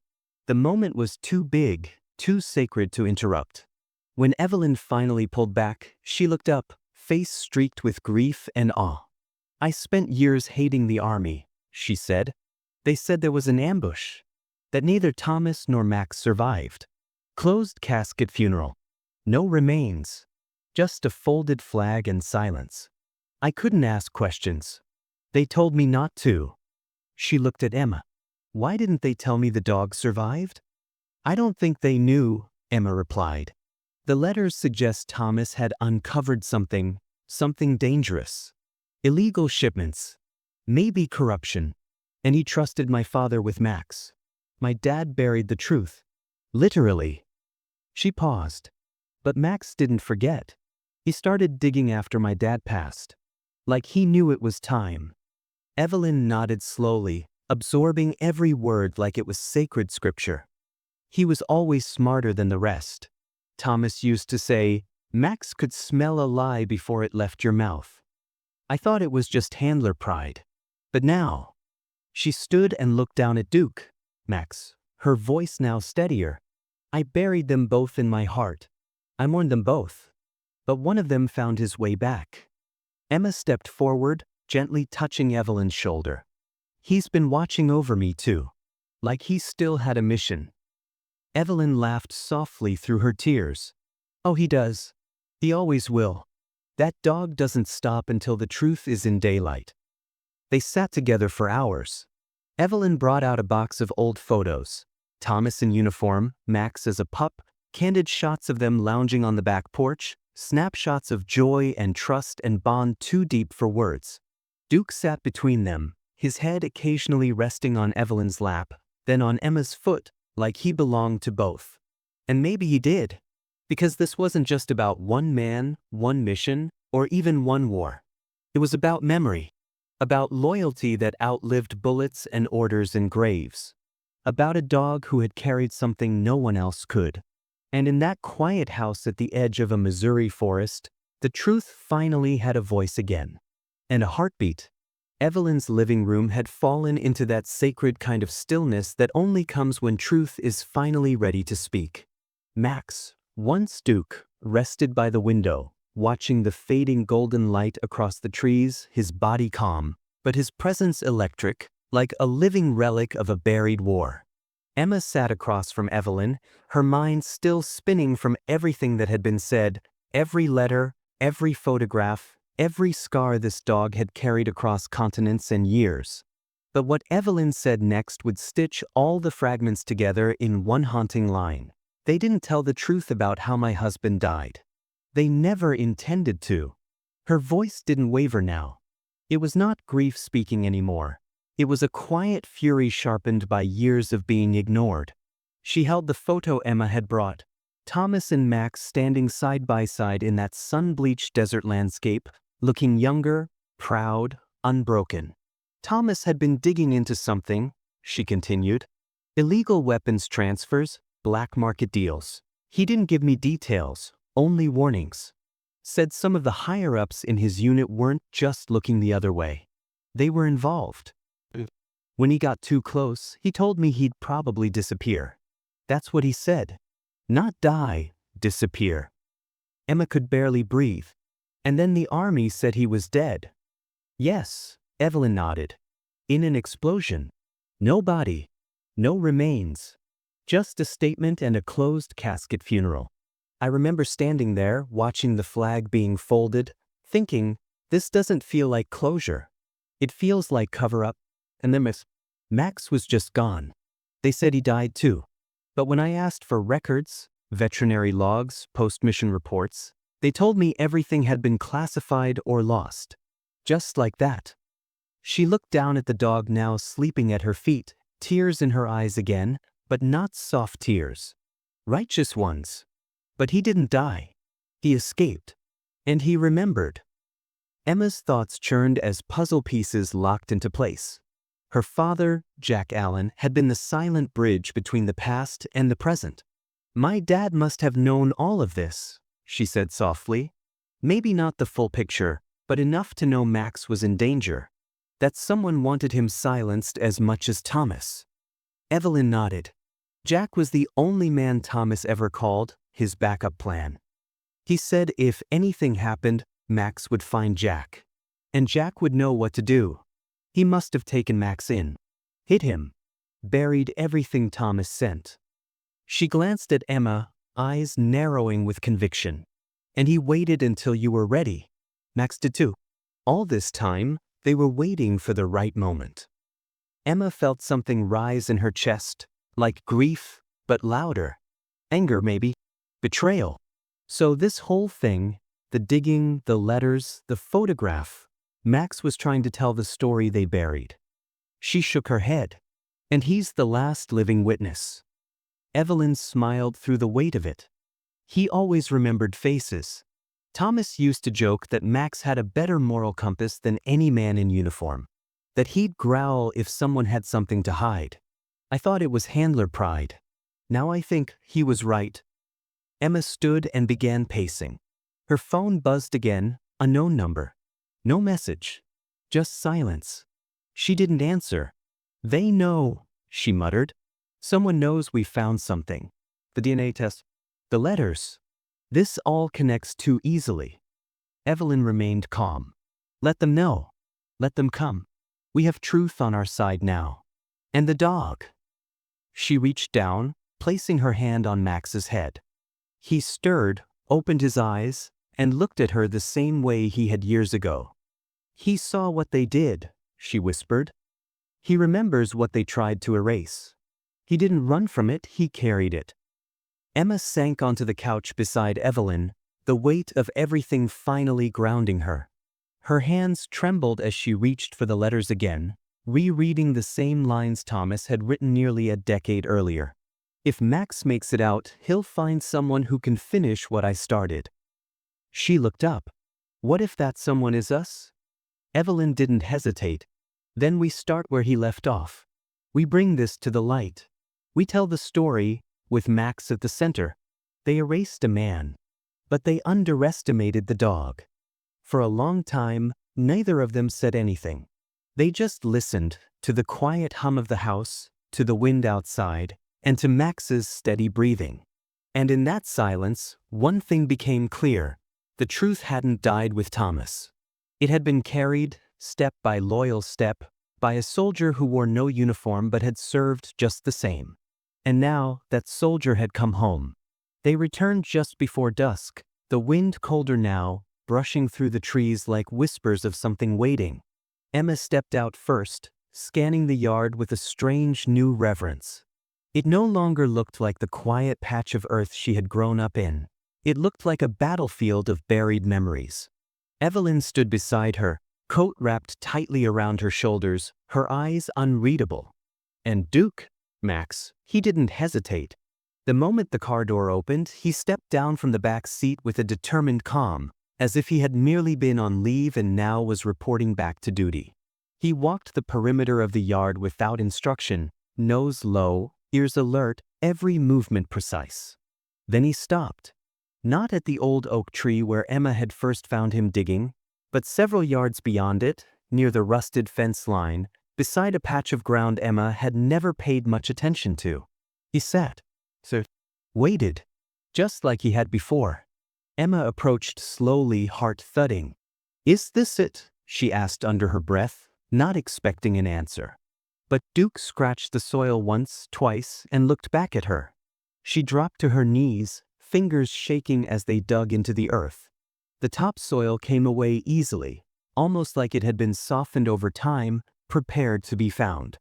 Speaker 1: The moment was too big, too sacred to interrupt. When Evelyn finally pulled back, she looked up, face streaked with grief and awe. "I spent years hating the army," she said. "They said there was an ambush, that neither Thomas nor Max survived. Closed casket funeral. No remains. Just a folded flag and silence. I couldn't ask questions. They told me not to." She looked at Emma. "Why didn't they tell me the dog survived?" "I don't think they knew," Emma replied. "The letters suggest Thomas had uncovered something dangerous. Illegal shipments. Maybe corruption. And he trusted my father with Max. My dad buried the truth. Literally." She paused. "But Max didn't forget. He started digging after my dad passed. Like he knew it was time." Evelyn nodded slowly, absorbing every word like it was sacred scripture. "He was always smarter than the rest. Thomas used to say, 'Max could smell a lie before it left your mouth.' I thought it was just handler pride. But now." She stood and looked down at Duke. "Max," her voice now steadier, "I buried them both in my heart. I mourned them both. But one of them found his way back." Emma stepped forward, gently touching Evelyn's shoulder. "He's been watching over me too. Like he still had a mission." Evelyn laughed softly through her tears. "Oh, he does. He always will. That dog doesn't stop until the truth is in daylight." They sat together for hours. Evelyn brought out a box of old photos. Thomas in uniform, Max as a pup, candid shots of them lounging on the back porch, snapshots of joy and trust and bond too deep for words. Duke sat between them, his head occasionally resting on Evelyn's lap, then on Emma's foot, like he belonged to both. And maybe he did. Because this wasn't just about one man, one mission, or even one war. It was about memory. About loyalty that outlived bullets and orders and graves. about a dog who had carried something no one else could. And in that quiet house at the edge of a Missouri forest, the truth finally had a voice again. And a heartbeat. Evelyn's living room had fallen into that sacred kind of stillness that only comes when truth is finally ready to speak. Max, once Duke, rested by the window, watching the fading golden light across the trees, his body calm, but his presence electric, like a living relic of a buried war. Emma sat across from Evelyn, her mind still spinning from everything that had been said, every letter, every photograph, every scar this dog had carried across continents and years. But what Evelyn said next would stitch all the fragments together in one haunting line. They didn't tell the truth about how my husband died. They never intended to. Her voice didn't waver now. It was not grief speaking anymore. It was a quiet fury sharpened by years of being ignored. She held the photo Emma had brought. Thomas and Max standing side by side in that sun-bleached desert landscape, looking younger, proud, unbroken. Thomas had been digging into something, she continued. Illegal weapons transfers, black market deals. He didn't give me details, only warnings. Said some of the higher-ups in his unit weren't just looking the other way. They were involved. When he got too close, he told me he'd probably disappear. That's what he said. Not die, disappear. Emma could barely breathe. And then the army said he was dead. Yes, Evelyn nodded. In an explosion. No body. No remains. Just a statement and a closed casket funeral. I remember standing there, watching the flag being folded, thinking, this doesn't feel like closure. It feels like cover-up. And then Max was just gone. They said he died too. But when I asked for records, veterinary logs, post-mission reports, they told me everything had been classified or lost. Just like that. She looked down at the dog now sleeping at her feet, tears in her eyes again, but not soft tears. Righteous ones. But he didn't die. He escaped. And he remembered. Emma's thoughts churned as puzzle pieces locked into place. Her father, Jack Allen, had been the silent bridge between the past and the present. My dad must have known all of this, she said softly. Maybe not the full picture, but enough to know Max was in danger. That someone wanted him silenced as much as Thomas. Evelyn nodded. Jack was the only man Thomas ever called, his backup plan. He said if anything happened, Max would find Jack. And Jack would know what to do. He must have taken Max in. Hid him. Buried everything Thomas sent. She glanced at Emma, eyes narrowing with conviction. And he waited until you were ready. Max did too. All this time, they were waiting for the right moment. Emma felt something rise in her chest, like grief, but louder. Anger maybe. Betrayal. So this whole thing, the digging, the letters, the photograph, Max was trying to tell the story they buried. She shook her head. And he's the last living witness. Evelyn smiled through the weight of it. He always remembered faces. Thomas used to joke that Max had a better moral compass than any man in uniform. That he'd growl if someone had something to hide. I thought it was handler pride. Now I think he was right. Emma stood and began pacing. Her phone buzzed again, a known number. No message. Just silence. She didn't answer. They know, she muttered. Someone knows we found something. The DNA test. The letters. This all connects too easily. Evelyn remained calm. Let them know. Let them come. We have truth on our side now. And the dog. She reached down, placing her hand on Max's head. He stirred, opened his eyes, and looked at her the same way he had years ago. He saw what they did, she whispered. He remembers what they tried to erase. He didn't run from it, he carried it. Emma sank onto the couch beside Evelyn, the weight of everything finally grounding her. Her hands trembled as she reached for the letters again, rereading the same lines Thomas had written nearly a decade earlier. If Max makes it out, he'll find someone who can finish what I started. She looked up. What if that someone is us? Evelyn didn't hesitate. Then we start where he left off. We bring this to the light. We tell the story, with Max at the center. They erased a man, but they underestimated the dog. For a long time, neither of them said anything. They just listened to the quiet hum of the house, to the wind outside, and to Max's steady breathing. And in that silence, one thing became clear. The truth hadn't died with Thomas. It had been carried, step by loyal step, by a soldier who wore no uniform but had served just the same. And now, that soldier had come home. They returned just before dusk, the wind colder now, brushing through the trees like whispers of something waiting. Emma stepped out first, scanning the yard with a strange new reverence. It no longer looked like the quiet patch of earth she had grown up in. It looked like a battlefield of buried memories. Evelyn stood beside her, coat wrapped tightly around her shoulders, her eyes unreadable. And Duke, Max, he didn't hesitate. The moment the car door opened, he stepped down from the back seat with a determined calm, as if he had merely been on leave and now was reporting back to duty. He walked the perimeter of the yard without instruction, nose low, ears alert, every movement precise. Then he stopped. Not at the old oak tree where Emma had first found him digging, but several yards beyond it, near the rusted fence line, beside a patch of ground Emma had never paid much attention to. He sat, waited, just like he had before. Emma approached slowly, heart thudding. "Is this it?" she asked under her breath, not expecting an answer. But Duke scratched the soil once, twice, and looked back at her. She dropped to her knees, fingers shaking as they dug into the earth. The topsoil came away easily, almost like it had been softened over time, prepared to be found.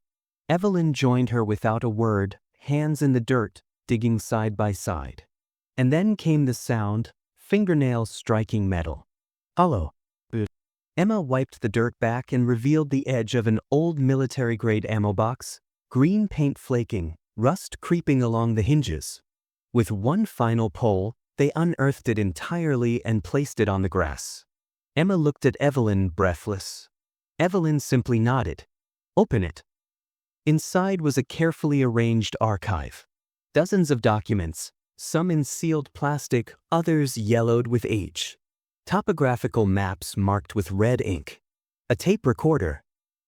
Speaker 1: Evelyn joined her without a word, hands in the dirt, digging side by side. And then came the sound, fingernails striking metal. Hollow. Emma wiped the dirt back and revealed the edge of an old military-grade ammo box, green paint flaking, rust creeping along the hinges. With one final pull, they unearthed it entirely and placed it on the grass. Emma looked at Evelyn, breathless. Evelyn simply nodded. "Open it." Inside was a carefully arranged archive. Dozens of documents, some in sealed plastic, others yellowed with age. Topographical maps marked with red ink. A tape recorder.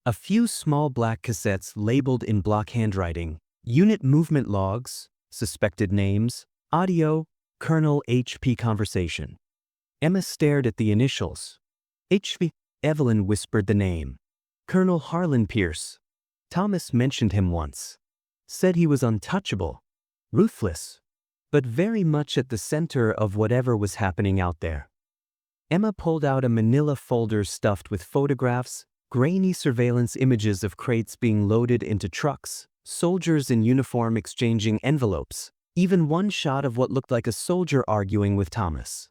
Speaker 1: A few small black cassettes labeled in block handwriting. Unit movement logs, suspected names, audio, Colonel H.P. conversation. Emma stared at the initials. H.P. Evelyn whispered the name. Colonel Harlan Pierce. Thomas mentioned him once. Said he was untouchable, ruthless, but very much at the center of whatever was happening out there. Emma pulled out a manila folder stuffed with photographs, grainy surveillance images of crates being loaded into trucks, soldiers in uniform exchanging envelopes, even one shot of what looked like a soldier arguing with Thomas.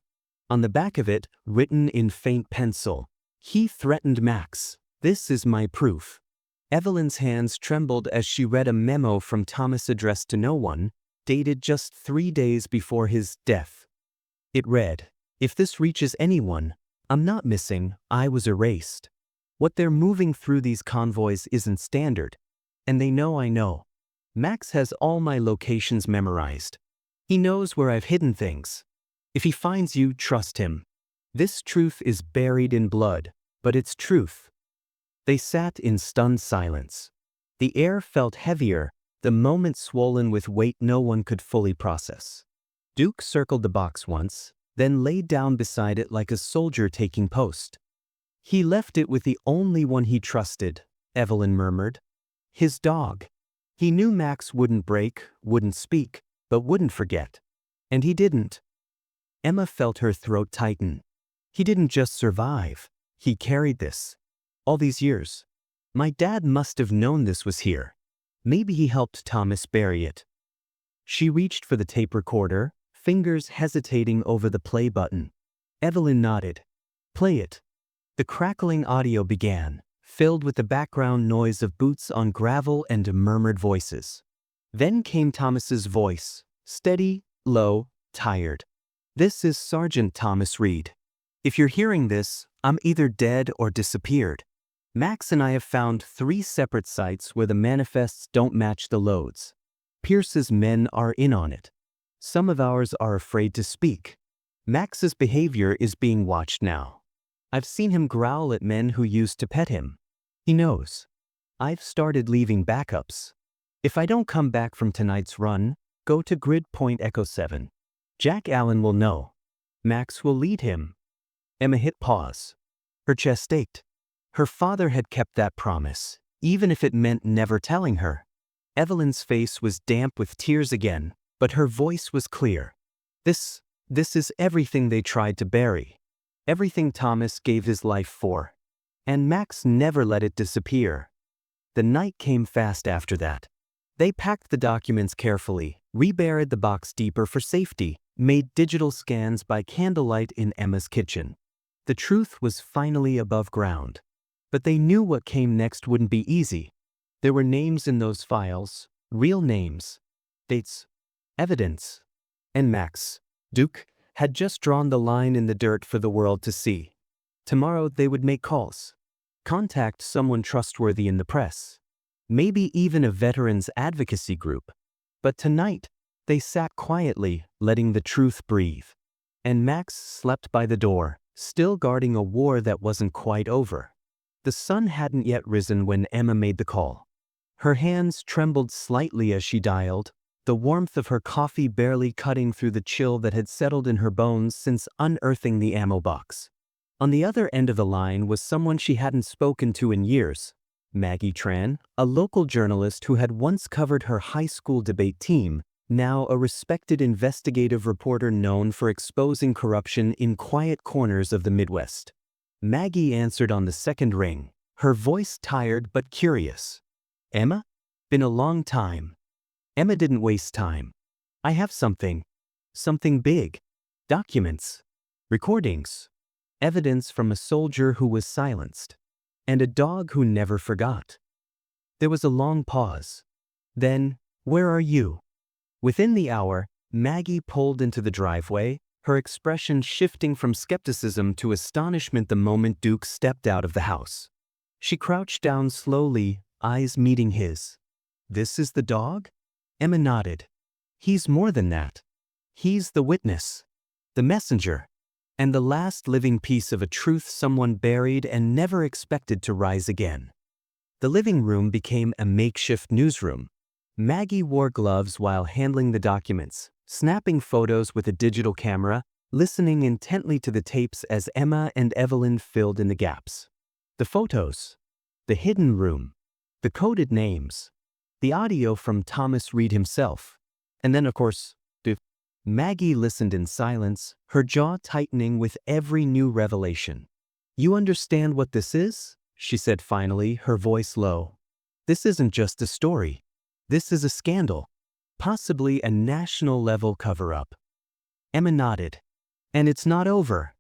Speaker 1: On the back of it, written in faint pencil, "He threatened Max. This is my proof." Evelyn's hands trembled as she read a memo from Thomas addressed to no one, dated just 3 days before his death. It read, "If this reaches anyone, I'm not missing, I was erased. What they're moving through these convoys isn't standard. And they know I know. Max has all my locations memorized. He knows where I've hidden things. If he finds you, trust him. This truth is buried in blood, but it's truth." They sat in stunned silence. The air felt heavier, the moment swollen with weight no one could fully process. Duke circled the box once, then laid down beside it like a soldier taking post. "He left it with the only one he trusted," Evelyn murmured. "His dog. He knew Max wouldn't break, wouldn't speak, but wouldn't forget. And he didn't." Emma felt her throat tighten. "He didn't just survive. He carried this. All these years. My dad must have known this was here. Maybe he helped Thomas bury it." She reached for the tape recorder, fingers hesitating over the play button. Evelyn nodded. "Play it." The crackling audio began, filled with the background noise of boots on gravel and murmured voices. Then came Thomas's voice, steady, low, tired. "This is Sergeant Thomas Reed. If you're hearing this, I'm either dead or disappeared. Max and I have found 3 separate sites where the manifests don't match the loads. Pierce's men are in on it. Some of ours are afraid to speak. Max's behavior is being watched now. I've seen him growl at men who used to pet him. He knows. I've started leaving backups. If I don't come back from tonight's run, go to Grid Point Echo 7. Jack Allen will know. Max will lead him. Emma hit pause. Her chest ached. Her father had kept that promise, even if it meant never telling her. Evelyn's face was damp with tears again, but her voice was clear. This is everything they tried to bury. Everything Thomas gave his life for. And Max never let it disappear. The night came fast after that. They packed the documents carefully, reburied the box deeper for safety, made digital scans by candlelight in Emma's kitchen. The truth was finally above ground. But they knew what came next wouldn't be easy. There were names in those files, real names, dates, evidence. And Max, Duke, had just drawn the line in the dirt for the world to see. Tomorrow they would make calls. Contact someone trustworthy in the press. Maybe even a veterans advocacy group. But tonight, they sat quietly, letting the truth breathe. And Max slept by the door, still guarding a war that wasn't quite over. The sun hadn't yet risen when Emma made the call. Her hands trembled slightly as she dialed, the warmth of her coffee barely cutting through the chill that had settled in her bones since unearthing the ammo box. On the other end of the line was someone she hadn't spoken to in years. Maggie Tran, a local journalist who had once covered her high school debate team, now a respected investigative reporter known for exposing corruption in quiet corners of the Midwest. Maggie answered on the second ring, her voice tired but curious. Emma? Been a long time. Emma didn't waste time. I have something big. Documents. Recordings. Evidence from a soldier who was silenced. And a dog who never forgot. There was a long pause. Then, where are you? Within the hour, Maggie pulled into the driveway, her expression shifting from skepticism to astonishment the moment Duke stepped out of the house. She crouched down slowly, eyes meeting his. This is the dog? Emma nodded. He's more than that. He's the witness, the messenger, and the last living piece of a truth someone buried and never expected to rise again. The living room became a makeshift newsroom. Maggie wore gloves while handling the documents, snapping photos with a digital camera, listening intently to the tapes as Emma and Evelyn filled in the gaps. The photos, the hidden room, the coded names, the audio from Thomas Reed himself, and then, of course, Maggie listened in silence, her jaw tightening with every new revelation. You understand what this is? She said finally, her voice low. This isn't just a story. This is a scandal. Possibly a national-level cover-up. Emma nodded. And it's not over.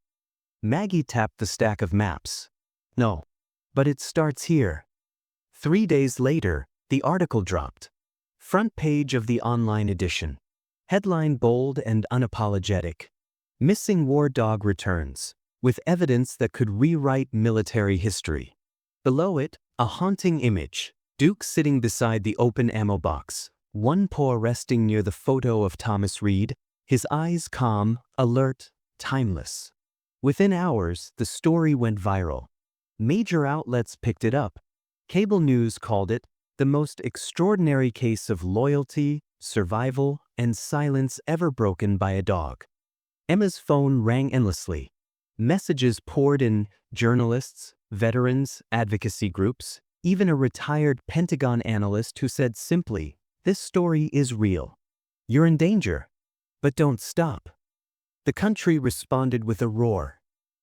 Speaker 1: Maggie tapped the stack of maps. No. But it starts here. 3 days later, the article dropped. Front page of the online edition. Headline bold and unapologetic. Missing war dog returns, with evidence that could rewrite military history. Below it, a haunting image. Duke sitting beside the open ammo box, one paw resting near the photo of Thomas Reed, his eyes calm, alert, timeless. Within hours, the story went viral. Major outlets picked it up. Cable news called it the most extraordinary case of loyalty, survival, and silence ever broken by a dog. Emma's phone rang endlessly. Messages poured in, journalists, veterans, advocacy groups, even a retired Pentagon analyst who said simply, "This story is real. You're in danger. But don't stop." The country responded with a roar.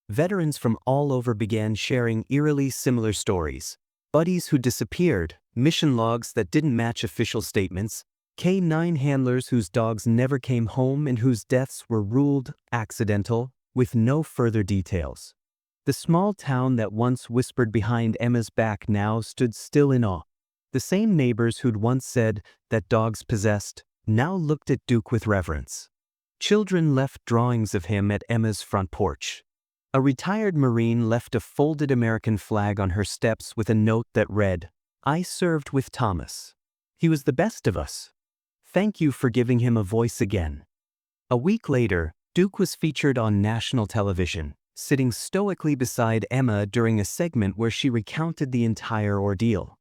Speaker 1: Veterans from all over began sharing eerily similar stories. Buddies who disappeared, mission logs that didn't match official statements, K-9 handlers whose dogs never came home and whose deaths were ruled accidental, with no further details. The small town that once whispered behind Emma's back now stood still in awe. The same neighbors who'd once said that dogs possessed, now looked at Duke with reverence. Children left drawings of him at Emma's front porch. A retired Marine left a folded American flag on her steps with a note that read, "I served with Thomas. He was the best of us." Thank you for giving him a voice again. A week later, Duke was featured on national television, sitting stoically beside Emma during a segment where she recounted the entire ordeal.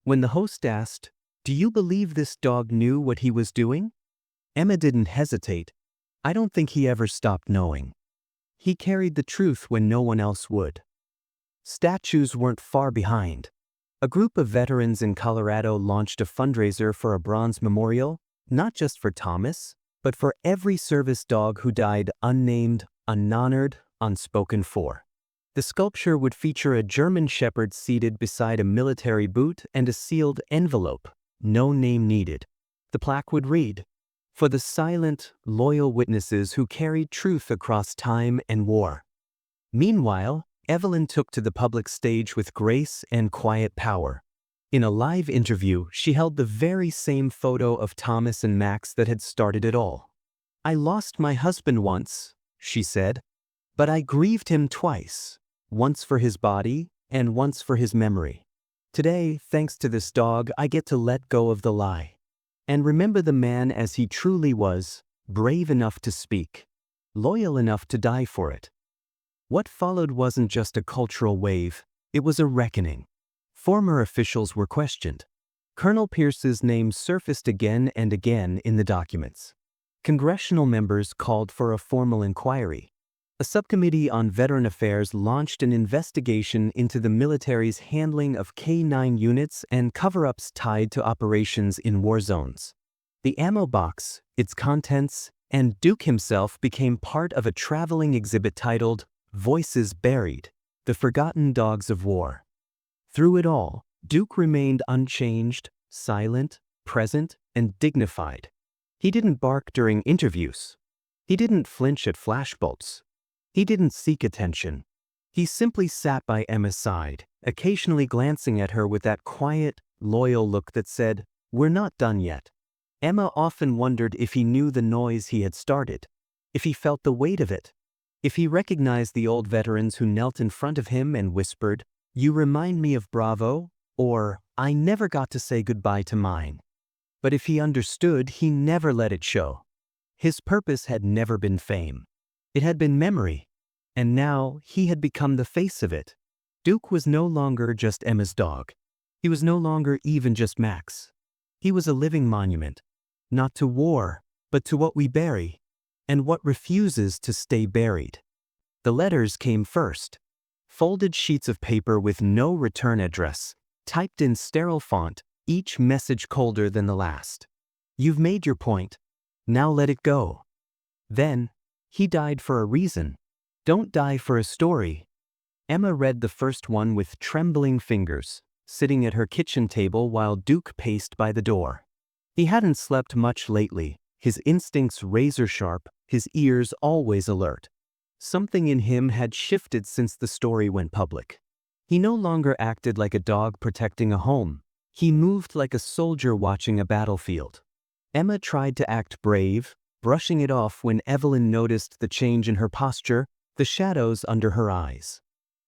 Speaker 1: When the host asked, "Do you believe this dog knew what he was doing?" Emma didn't hesitate. "I don't think he ever stopped knowing. He carried the truth when no one else would." Statues weren't far behind. A group of veterans in Colorado launched a fundraiser for a bronze memorial, not just for Thomas, but for every service dog who died unnamed, unhonored, unspoken for. The sculpture would feature a German shepherd seated beside a military boot and a sealed envelope, no name needed. The plaque would read, "For the silent, loyal witnesses who carried truth across time and war." Meanwhile, Evelyn took to the public stage with grace and quiet power. In a live interview, she held the very same photo of Thomas and Max that had started it all. "I lost my husband once," she said, "but I grieved him twice, once for his body and once for his memory. Today, thanks to this dog, I get to let go of the lie and remember the man as he truly was, brave enough to speak, loyal enough to die for it." What followed wasn't just a cultural wave, it was a reckoning. Former officials were questioned. Colonel Pierce's name surfaced again and again in the documents. Congressional members called for a formal inquiry. A subcommittee on veteran affairs launched an investigation into the military's handling of K-9 units and cover-ups tied to operations in war zones. The ammo box, its contents, and Duke himself became part of a traveling exhibit titled "Voices Buried: The Forgotten Dogs of War." Through it all, Duke remained unchanged, silent, present, and dignified. He didn't bark during interviews. He didn't flinch at flashbulbs. He didn't seek attention. He simply sat by Emma's side, occasionally glancing at her with that quiet, loyal look that said, "We're not done yet." Emma often wondered if he knew the noise he had started, if he felt the weight of it, if he recognized the old veterans who knelt in front of him and whispered, "You remind me of Bravo," or "I never got to say goodbye to mine." But if he understood, he never let it show. His purpose had never been fame. It had been memory, and now he had become the face of it. Duke was no longer just Emma's dog. He was no longer even just Max. He was a living monument, not to war, but to what we bury, and what refuses to stay buried. The letters came first. Folded sheets of paper with no return address, typed in sterile font, each message colder than the last. "You've made your point. Now let it go." Then, "He died for a reason. Don't die for a story." Emma read the first one with trembling fingers, sitting at her kitchen table while Duke paced by the door. He hadn't slept much lately, his instincts razor-sharp, his ears always alert. Something in him had shifted since the story went public. He no longer acted like a dog protecting a home. He moved like a soldier watching a battlefield. Emma tried to act brave, brushing it off when Evelyn noticed the change in her posture, the shadows under her eyes.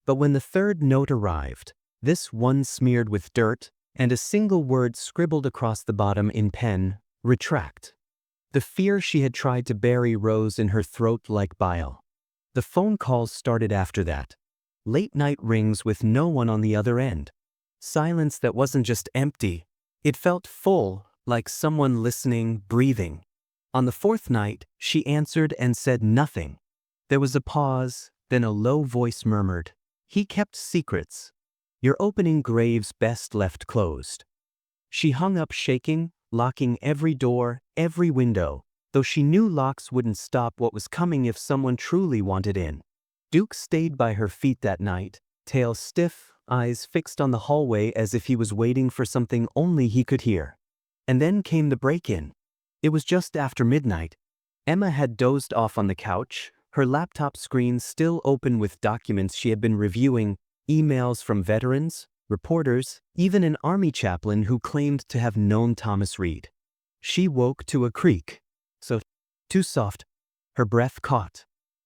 Speaker 1: But when the third note arrived, this one smeared with dirt, and a single word scribbled across the bottom in pen, "Retract." The fear she had tried to bury rose in her throat like bile. The phone calls started after that. Late-night rings with no one on the other end. Silence that wasn't just empty. It felt full, like someone listening, breathing. On the fourth night, she answered and said nothing. There was a pause, then a low voice murmured, "He kept secrets. Your opening graves best left closed." She hung up shaking, locking every door, every window, though she knew locks wouldn't stop what was coming if someone truly wanted in. Duke stayed by her feet that night, tail stiff, eyes fixed on the hallway as if he was waiting for something only he could hear. And then came the break-in. It was just after midnight. Emma had dozed off on the couch, her laptop screen still open with documents she had been reviewing, emails from veterans, reporters, even an army chaplain who claimed to have known Thomas Reed. She woke to a creak. So, too soft. Her breath caught.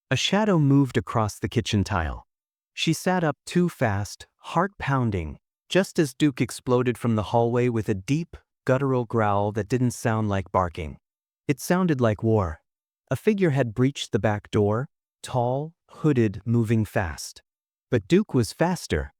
Speaker 1: A shadow moved across the kitchen tile. She sat up too fast, heart pounding, just as Duke exploded from the hallway with a deep, guttural growl that didn't sound like barking. It sounded like war. A figure had breached the back door, tall, hooded, moving fast. But Duke was faster.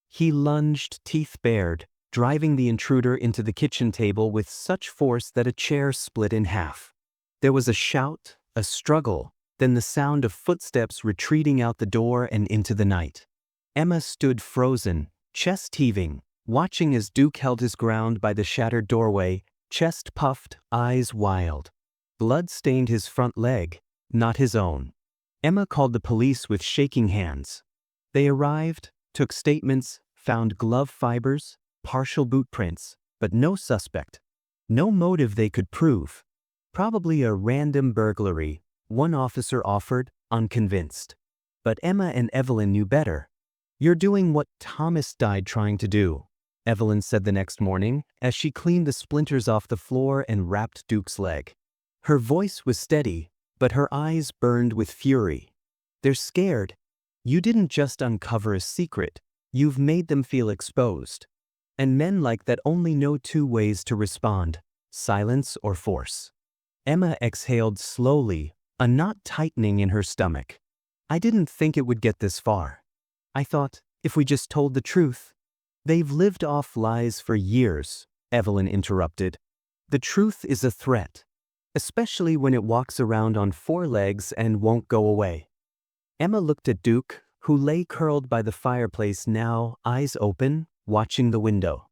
Speaker 1: He lunged, teeth bared, driving the intruder into the kitchen table with such force that a chair split in half. There was a shout, a struggle, then the sound of footsteps retreating out the door and into the night. Emma stood frozen, chest heaving, watching as Duke held his ground by the shattered doorway, chest puffed, eyes wild. Blood stained his front leg, not his own. Emma called the police with shaking hands. They arrived, took statements, found glove fibers, partial boot prints, but no suspect. No motive they could prove. Probably a random burglary, one officer offered, unconvinced. But Emma and Evelyn knew better. "You're doing what Thomas died trying to do," Evelyn said the next morning as she cleaned the splinters off the floor and wrapped Duke's leg. Her voice was steady, but her eyes burned with fury. "They're scared. You didn't just uncover a secret, you've made them feel exposed. And men like that only know two ways to respond: silence or force." Emma exhaled slowly, a knot tightening in her stomach. "I didn't think it would get this far. I thought, if we just told the truth." "They've lived off lies for years," Evelyn interrupted. "The truth is a threat, especially when it walks around on four legs and won't go away." Emma looked at Duke, who lay curled by the fireplace now, eyes open, watching the window.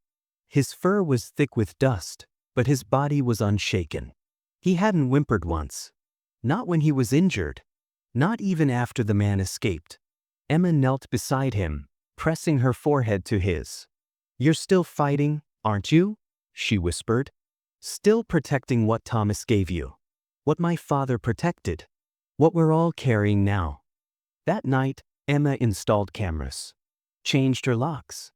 Speaker 1: His fur was thick with dust, but his body was unshaken. He hadn't whimpered once. Not when he was injured. Not even after the man escaped. Emma knelt beside him, pressing her forehead to his. "You're still fighting, aren't you?" she whispered. "Still protecting what Thomas gave you. What my father protected. What we're all carrying now." That night, Emma installed cameras. Changed her locks.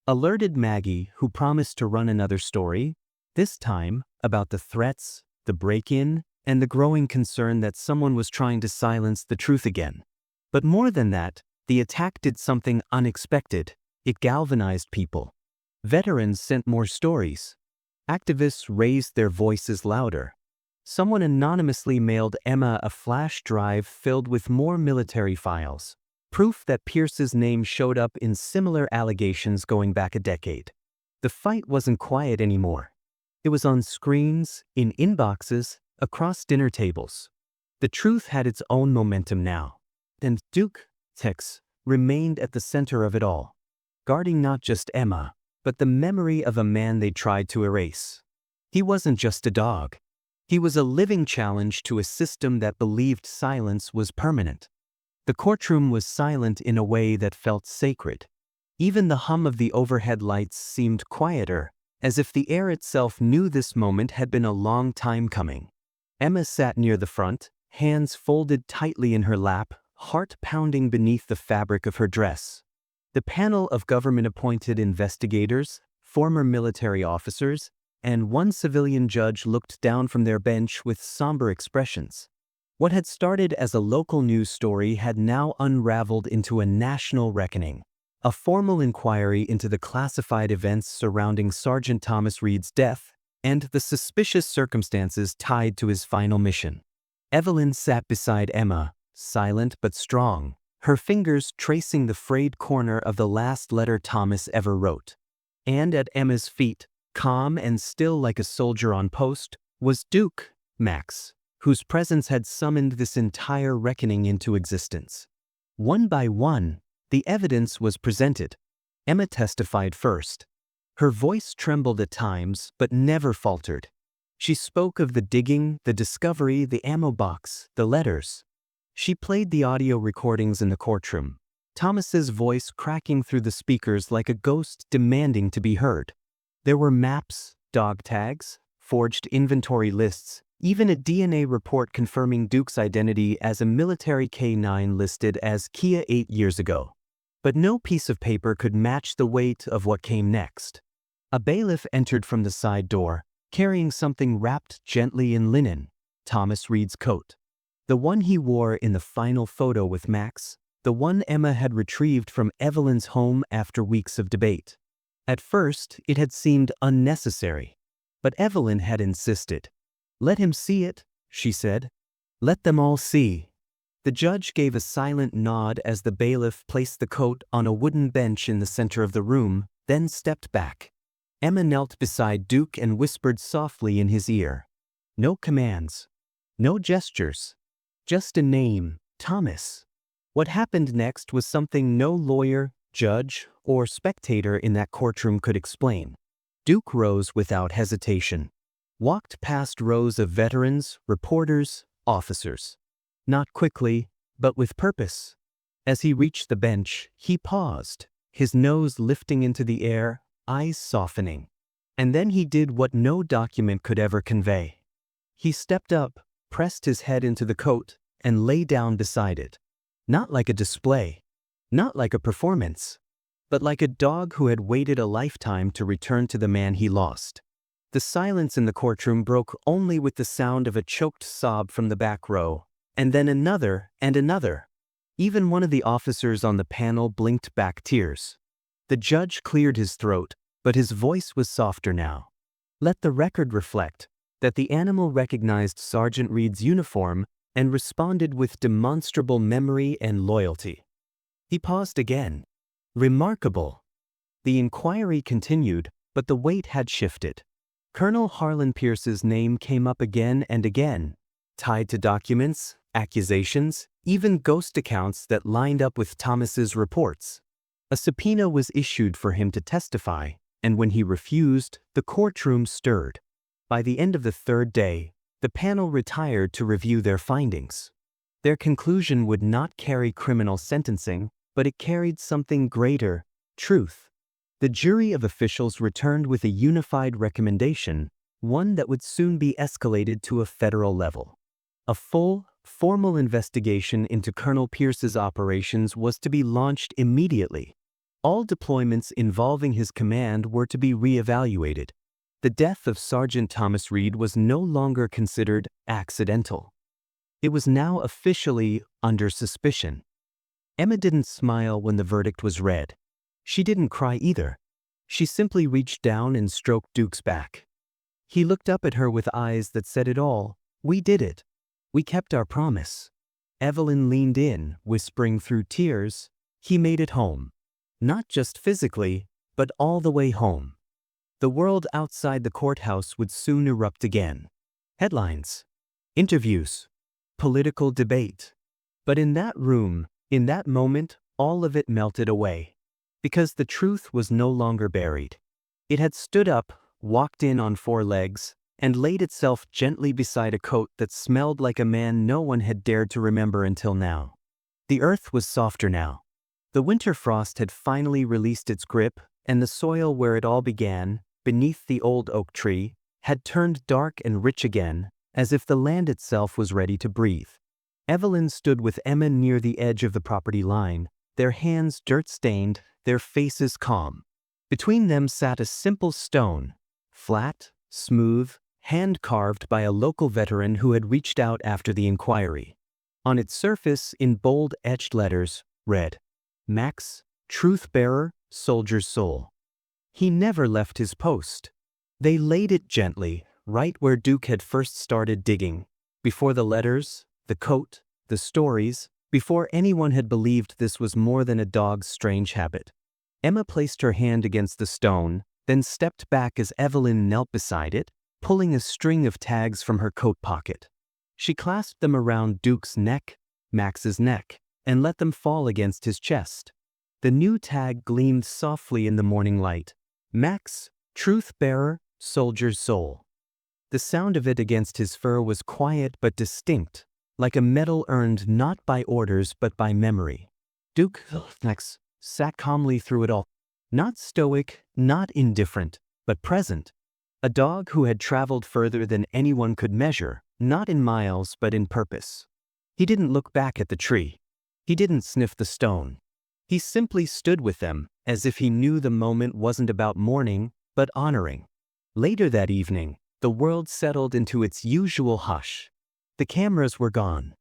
Speaker 1: Alerted Maggie, who promised to run another story, this time about the threats, the break-in, and the growing concern that someone was trying to silence the truth again. But more than that, the attack did something unexpected. It galvanized people. Veterans sent more stories. Activists raised their voices louder. Someone anonymously mailed Emma a flash drive filled with more military files. Proof that Pierce's name showed up in similar allegations going back a decade. The fight wasn't quiet anymore. It was on screens, in inboxes, across dinner tables. The truth had its own momentum now. And Duke, Tex, remained at the center of it all, guarding not just Emma, but the memory of a man they tried to erase. He wasn't just a dog. He was a living challenge to a system that believed silence was permanent. The courtroom was silent in a way that felt sacred. Even the hum of the overhead lights seemed quieter, as if the air itself knew this moment had been a long time coming. Emma sat near the front, hands folded tightly in her lap, heart pounding beneath the fabric of her dress. The panel of government-appointed investigators, former military officers, and one civilian judge looked down from their bench with somber expressions. What had started as a local news story had now unraveled into a national reckoning. A formal inquiry into the classified events surrounding Sergeant Thomas Reed's death and the suspicious circumstances tied to his final mission. Evelyn sat beside Emma, silent but strong, her fingers tracing the frayed corner of the last letter Thomas ever wrote. And at Emma's feet, calm and still like a soldier on post, was Duke, Max, whose presence had summoned this entire reckoning into existence. One by one, the evidence was presented. Emma testified first. Her voice trembled at times, but never faltered. She spoke of the digging, the discovery, the ammo box, the letters. She played the audio recordings in the courtroom, Thomas's voice cracking through the speakers like a ghost demanding to be heard. There were maps, dog tags, forged inventory lists, even a DNA report confirming Duke's identity as a military K-9 listed as Kia 8 years ago. But no piece of paper could match the weight of what came next. A bailiff entered from the side door, carrying something wrapped gently in linen, Thomas Reed's coat. The one he wore in the final photo with Max, the one Emma had retrieved from Evelyn's home after weeks of debate. At first, it had seemed unnecessary. But Evelyn had insisted. "Let him see it," she said. "Let them all see." The judge gave a silent nod as the bailiff placed the coat on a wooden bench in the center of the room, then stepped back. Emma knelt beside Duke and whispered softly in his ear. No commands. No gestures. Just a name, Thomas. What happened next was something no lawyer, judge, or spectator in that courtroom could explain. Duke rose without hesitation. Walked past rows of veterans, reporters, officers. Not quickly, but with purpose. As he reached the bench, he paused, his nose lifting into the air, eyes softening. And then he did what no document could ever convey. He stepped up, pressed his head into the coat, and lay down beside it. Not like a display, not like a performance, but like a dog who had waited a lifetime to return to the man he lost. The silence in the courtroom broke only with the sound of a choked sob from the back row, and then another and another. Even one of the officers on the panel blinked back tears. The judge cleared his throat, but his voice was softer now. Let the record reflect that the animal recognized Sergeant Reed's uniform and responded with demonstrable memory and loyalty. He paused again. Remarkable. The inquiry continued, but the weight had shifted. Colonel Harlan Pierce's name came up again and again, tied to documents, accusations, even ghost accounts that lined up with Thomas's reports. A subpoena was issued for him to testify, and when he refused, the courtroom stirred. By the end of the third day, the panel retired to review their findings. Their conclusion would not carry criminal sentencing, but it carried something greater: truth. The jury of officials returned with a unified recommendation, one that would soon be escalated to a federal level. A full, formal investigation into Colonel Pierce's operations was to be launched immediately. All deployments involving his command were to be re-evaluated. The death of Sergeant Thomas Reed was no longer considered accidental. It was now officially under suspicion. Emma didn't smile when the verdict was read. She didn't cry either. She simply reached down and stroked Duke's back. He looked up at her with eyes that said it all. "We did it. We kept our promise." Evelyn leaned in, whispering through tears, "He made it home. Not just physically, but all the way home." The world outside the courthouse would soon erupt again. Headlines, interviews, political debate. But in that room, in that moment, all of it melted away. Because the truth was no longer buried. It had stood up, walked in on four legs, and laid itself gently beside a coat that smelled like a man no one had dared to remember until now. The earth was softer now. The winter frost had finally released its grip, and the soil where it all began, beneath the old oak tree, had turned dark and rich again, as if the land itself was ready to breathe. Evelyn stood with Emma near the edge of the property line, their hands dirt-stained, their faces calm. Between them sat a simple stone, flat, smooth, hand-carved by a local veteran who had reached out after the inquiry. On its surface, in bold etched letters, read, "Max, truth-bearer, soldier's soul." He never left his post. They laid it gently, right where Duke had first started digging, before the letters, the coat, the stories, before anyone had believed this was more than a dog's strange habit. Emma placed her hand against the stone, then stepped back as Evelyn knelt beside it, pulling a string of tags from her coat pocket. She clasped them around Duke's neck, Max's neck, and let them fall against his chest. The new tag gleamed softly in the morning light. Max, truth-bearer, soldier's soul. The sound of it against his fur was quiet but distinct, like a medal earned not by orders but by memory. Duke Max sat calmly through it all, not stoic, not indifferent, but present. A dog who had traveled further than anyone could measure, not in miles but in purpose. He didn't look back at the tree. He didn't sniff the stone. He simply stood with them, as if he knew the moment wasn't about mourning, but honoring. Later that evening, the world settled into its usual hush. The cameras were gone.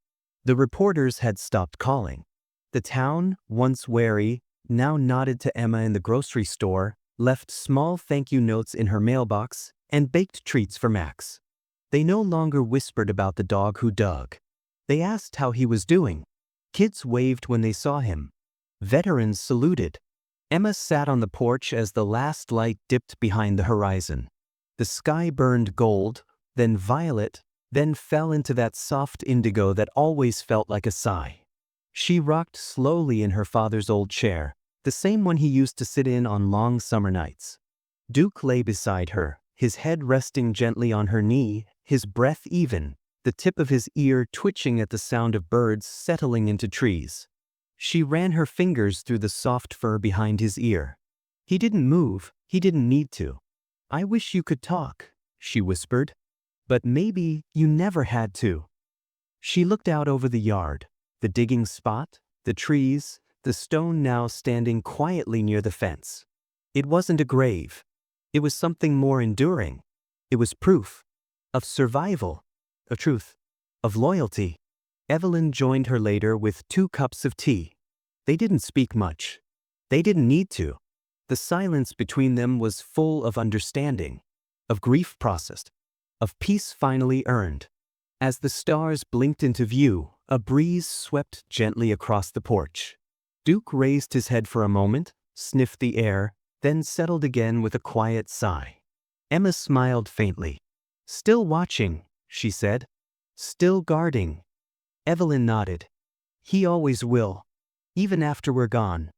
Speaker 1: The reporters had stopped calling. The town, once wary, now nodded to Emma in the grocery store, left small thank you notes in her mailbox, and baked treats for Max. They no longer whispered about the dog who dug. They asked how he was doing. Kids waved when they saw him. Veterans saluted. Emma sat on the porch as the last light dipped behind the horizon. The sky burned gold, then violet, then fell into that soft indigo that always felt like a sigh. She rocked slowly in her father's old chair, the same one he used to sit in on long summer nights. Duke lay beside her, his head resting gently on her knee, his breath even, the tip of his ear twitching at the sound of birds settling into trees. She ran her fingers through the soft fur behind his ear. He didn't move, he didn't need to. "I wish you could talk," she whispered. "But maybe you never had to." She looked out over the yard, the digging spot, the trees, the stone now standing quietly near the fence. It wasn't a grave. It was something more enduring. It was proof of survival, of truth, of loyalty. Evelyn joined her later with 2 cups of tea. They didn't speak much. They didn't need to. The silence between them was full of understanding, of grief processed, of peace finally earned. As the stars blinked into view, a breeze swept gently across the porch. Duke raised his head for a moment, sniffed the air, then settled again with a quiet sigh. Emma smiled faintly. "Still watching," she said. "Still guarding." Evelyn nodded. "He always will, even after we're gone."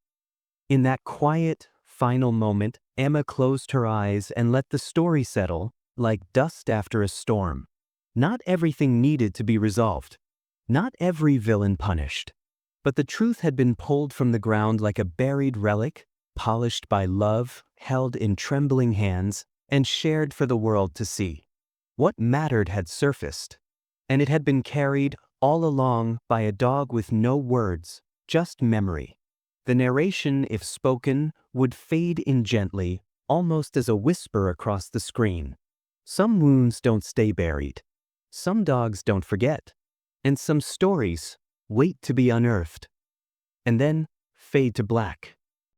Speaker 1: In that quiet, final moment, Emma closed her eyes and let the story settle, like dust after a storm. Not everything needed to be resolved. Not every villain punished. But the truth had been pulled from the ground like a buried relic, polished by love, held in trembling hands, and shared for the world to see. What mattered had surfaced. And it had been carried, all along, by a dog with no words, just memory. The narration, if spoken, would fade in gently, almost as a whisper across the screen. Some wounds don't stay buried. Some dogs don't forget. And some stories wait to be unearthed. And then fade to black.